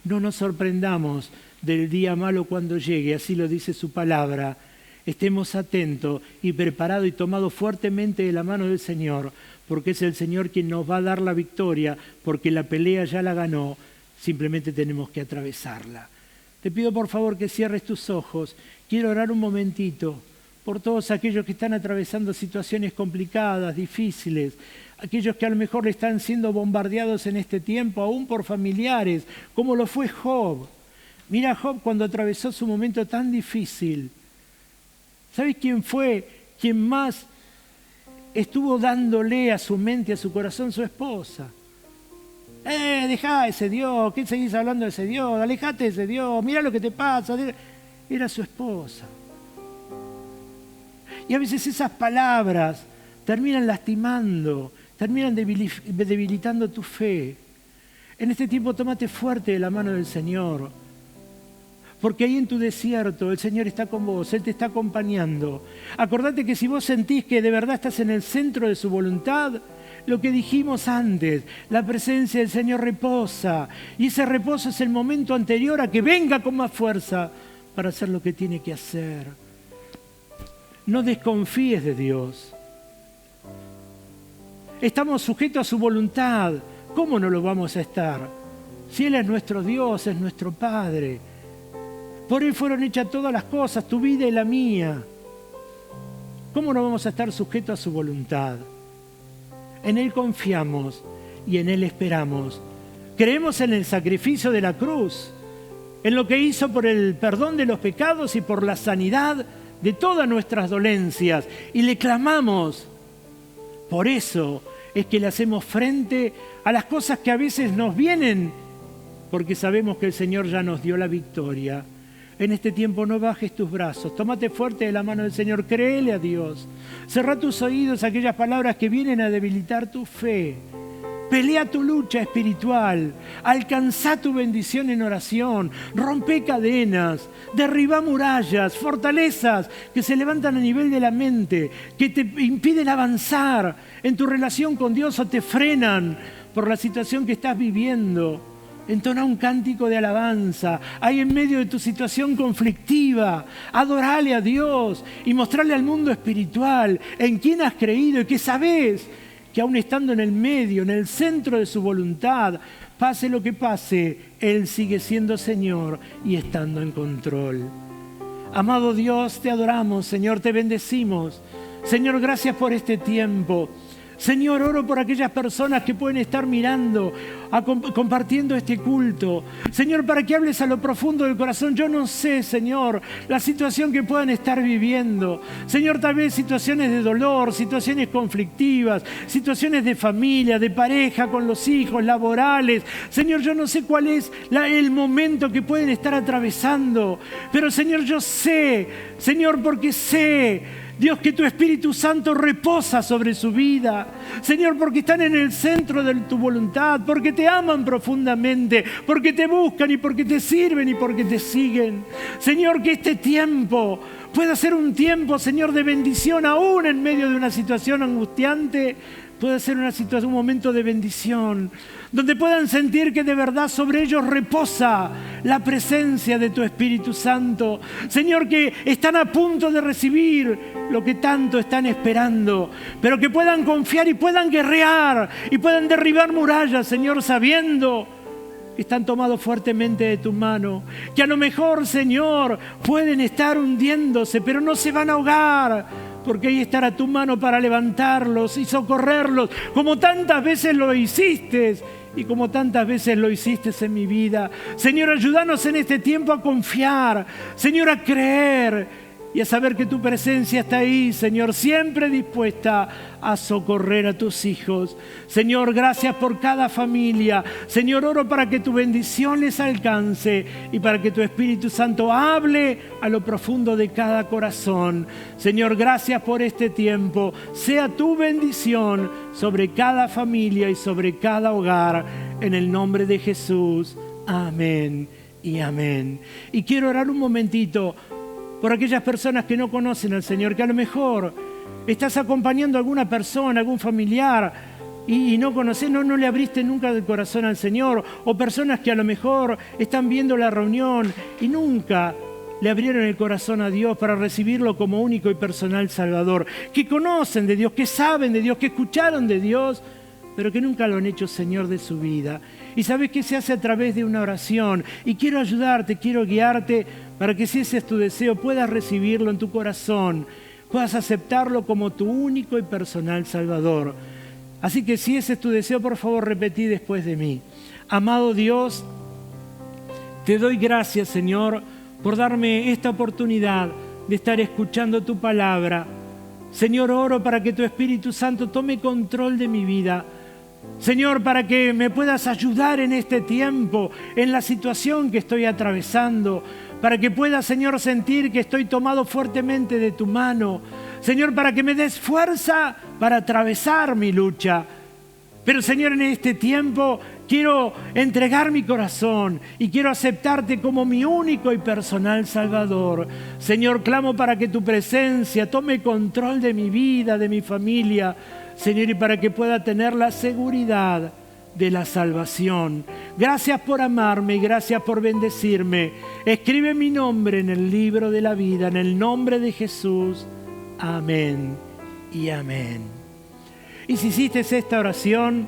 No nos sorprendamos del día malo cuando llegue, así lo dice su palabra. Estemos atentos y preparados y tomados fuertemente de la mano del Señor, porque es el Señor quien nos va a dar la victoria, porque la pelea ya la ganó, simplemente tenemos que atravesarla. Te pido por favor que cierres tus ojos. Quiero orar un momentito por todos aquellos que están atravesando situaciones complicadas, difíciles, aquellos que a lo mejor están siendo bombardeados en este tiempo, aún por familiares, como lo fue Job. Mira Job cuando atravesó su momento tan difícil. ¿Sabes quién fue quien más estuvo dándole a su mente, a su corazón? Su esposa. Dejá ese Dios, ¿qué seguís hablando de ese Dios? Alejate de ese Dios, mira lo que te pasa. Era su esposa. Y a veces esas palabras terminan lastimando, terminan debilitando tu fe. En este tiempo tómate fuerte de la mano del Señor, porque ahí en tu desierto el Señor está con vos, Él te está acompañando. Acordate que si vos sentís que de verdad estás en el centro de su voluntad, lo que dijimos antes, la presencia del Señor reposa, y ese reposo es el momento anterior a que venga con más fuerza para hacer lo que tiene que hacer. No desconfíes de Dios. Estamos sujetos a su voluntad. ¿Cómo no lo vamos a estar? Si Él es nuestro Dios, es nuestro Padre. Por Él fueron hechas todas las cosas, tu vida y la mía. ¿Cómo no vamos a estar sujetos a su voluntad? En Él confiamos y en Él esperamos. Creemos en el sacrificio de la cruz, en lo que hizo por el perdón de los pecados y por la sanidad de todas nuestras dolencias. Y le clamamos. Por eso es que le hacemos frente a las cosas que a veces nos vienen, porque sabemos que el Señor ya nos dio la victoria. En este tiempo no bajes tus brazos, tómate fuerte de la mano del Señor, créele a Dios. Cerrá tus oídos a aquellas palabras que vienen a debilitar tu fe. Pelea tu lucha espiritual, alcanza tu bendición en oración, rompe cadenas, derriba murallas, fortalezas que se levantan a nivel de la mente, que te impiden avanzar en tu relación con Dios o te frenan por la situación que estás viviendo. Entona un cántico de alabanza, ahí en medio de tu situación conflictiva, adorale a Dios y mostrarle al mundo espiritual en quién has creído y que sabes que aún estando en el medio, en el centro de su voluntad, pase lo que pase, Él sigue siendo Señor y estando en control. Amado Dios, te adoramos, Señor, te bendecimos. Señor, gracias por este tiempo. Señor, oro por aquellas personas que pueden estar mirando, compartiendo este culto. Señor, para que hables a lo profundo del corazón. Yo no sé, Señor, la situación que puedan estar viviendo. Señor, tal vez situaciones de dolor, situaciones conflictivas, situaciones de familia, de pareja, con los hijos, laborales. Señor, yo no sé cuál es el momento que pueden estar atravesando. Pero, Señor, yo sé, Señor, porque sé, Dios, que tu Espíritu Santo reposa sobre su vida. Señor, porque están en el centro de tu voluntad, porque te te aman profundamente, porque te buscan y porque te sirven y porque te siguen. Señor, que este tiempo pueda ser un tiempo, Señor, de bendición, aún en medio de una situación angustiante. Puede ser un momento de bendición, donde puedan sentir que de verdad sobre ellos reposa la presencia de tu Espíritu Santo. Señor, que están a punto de recibir lo que tanto están esperando, pero que puedan confiar y puedan guerrear y puedan derribar murallas, Señor, sabiendo que están tomados fuertemente de tu mano, que a lo mejor, Señor, pueden estar hundiéndose, pero no se van a ahogar, porque ahí estará tu mano para levantarlos y socorrerlos, como tantas veces lo hiciste y como tantas veces lo hiciste en mi vida. Señor, ayúdanos en este tiempo a confiar, Señor, a creer y a saber que tu presencia está ahí, Señor, siempre dispuesta a socorrer a tus hijos. Señor, gracias por cada familia. Señor, oro para que tu bendición les alcance y para que tu Espíritu Santo hable a lo profundo de cada corazón. Señor, gracias por este tiempo. Sea tu bendición sobre cada familia y sobre cada hogar. En el nombre de Jesús. Amén y amén. Y quiero orar un momentito por aquellas personas que no conocen al Señor, que a lo mejor estás acompañando a alguna persona, algún familiar, y no conoces, no le abriste nunca el corazón al Señor, o personas que a lo mejor están viendo la reunión y nunca le abrieron el corazón a Dios para recibirlo como único y personal Salvador, que conocen de Dios, que saben de Dios, que escucharon de Dios, pero que nunca lo han hecho Señor de su vida. Y sabes que se hace a través de una oración, y quiero ayudarte, quiero guiarte para que, si ese es tu deseo, puedas recibirlo en tu corazón, puedas aceptarlo como tu único y personal Salvador. Así que si ese es tu deseo, por favor, repetí después de mí. Amado Dios, te doy gracias, Señor, por darme esta oportunidad de estar escuchando tu palabra. Señor, oro para que tu Espíritu Santo tome control de mi vida. Señor, para que me puedas ayudar en este tiempo, en la situación que estoy atravesando, para que pueda, Señor, sentir que estoy tomado fuertemente de tu mano. Señor, para que me des fuerza para atravesar mi lucha. Pero, Señor, en este tiempo quiero entregar mi corazón y quiero aceptarte como mi único y personal Salvador. Señor, clamo para que tu presencia tome control de mi vida, de mi familia, Señor, y para que pueda tener la seguridad de la salvación. Gracias por amarme y gracias por bendecirme. Escribe mi nombre en el libro de la vida, en el nombre de Jesús. Amén y amén. Y si hiciste esta oración,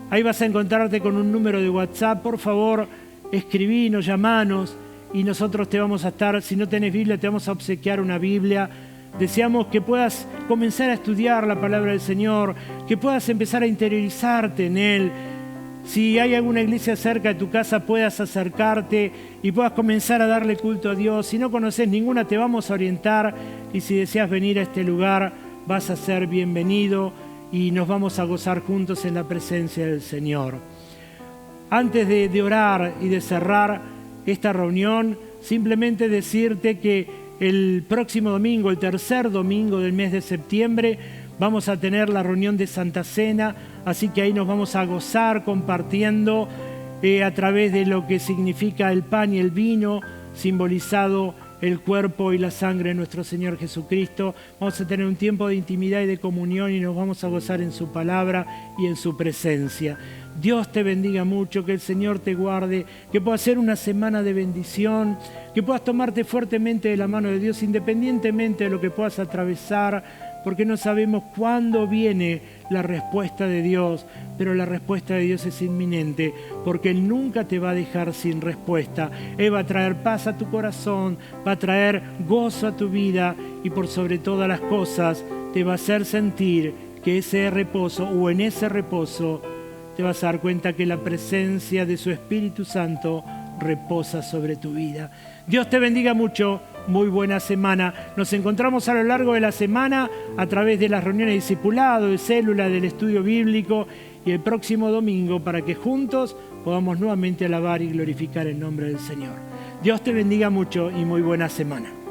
ahí vas a encontrarte con un número de WhatsApp. Por favor, escribinos, llamanos y nosotros te vamos a estar, si no tenés Biblia, te vamos a obsequiar una Biblia. Deseamos que puedas comenzar a estudiar la palabra del Señor, que puedas empezar a interiorizarte en Él. Si hay alguna iglesia cerca de tu casa, puedas acercarte y puedas comenzar a darle culto a Dios. Si no conoces ninguna, te vamos a orientar, y si deseas venir a este lugar, vas a ser bienvenido y nos vamos a gozar juntos en la presencia del Señor. Antes de orar y de cerrar esta reunión, simplemente decirte que el próximo domingo, el tercer domingo del mes de septiembre, vamos a tener la reunión de Santa Cena, así que ahí nos vamos a gozar compartiendo a través de lo que significa el pan y el vino, simbolizado el cuerpo y la sangre de nuestro Señor Jesucristo. Vamos a tener un tiempo de intimidad y de comunión y nos vamos a gozar en su palabra y en su presencia. Dios te bendiga mucho, que el Señor te guarde, que puedas ser una semana de bendición, que puedas tomarte fuertemente de la mano de Dios independientemente de lo que puedas atravesar, porque no sabemos cuándo viene la respuesta de Dios, pero la respuesta de Dios es inminente, porque Él nunca te va a dejar sin respuesta. Él va a traer paz a tu corazón, va a traer gozo a tu vida y por sobre todas las cosas te va a hacer sentir que ese reposo o en ese reposo te vas a dar cuenta que la presencia de su Espíritu Santo reposa sobre tu vida. Dios te bendiga mucho. Muy buena semana. Nos encontramos a lo largo de la semana a través de las reuniones de discipulado, de célula, del estudio bíblico y el próximo domingo para que juntos podamos nuevamente alabar y glorificar el nombre del Señor. Dios te bendiga mucho y muy buena semana.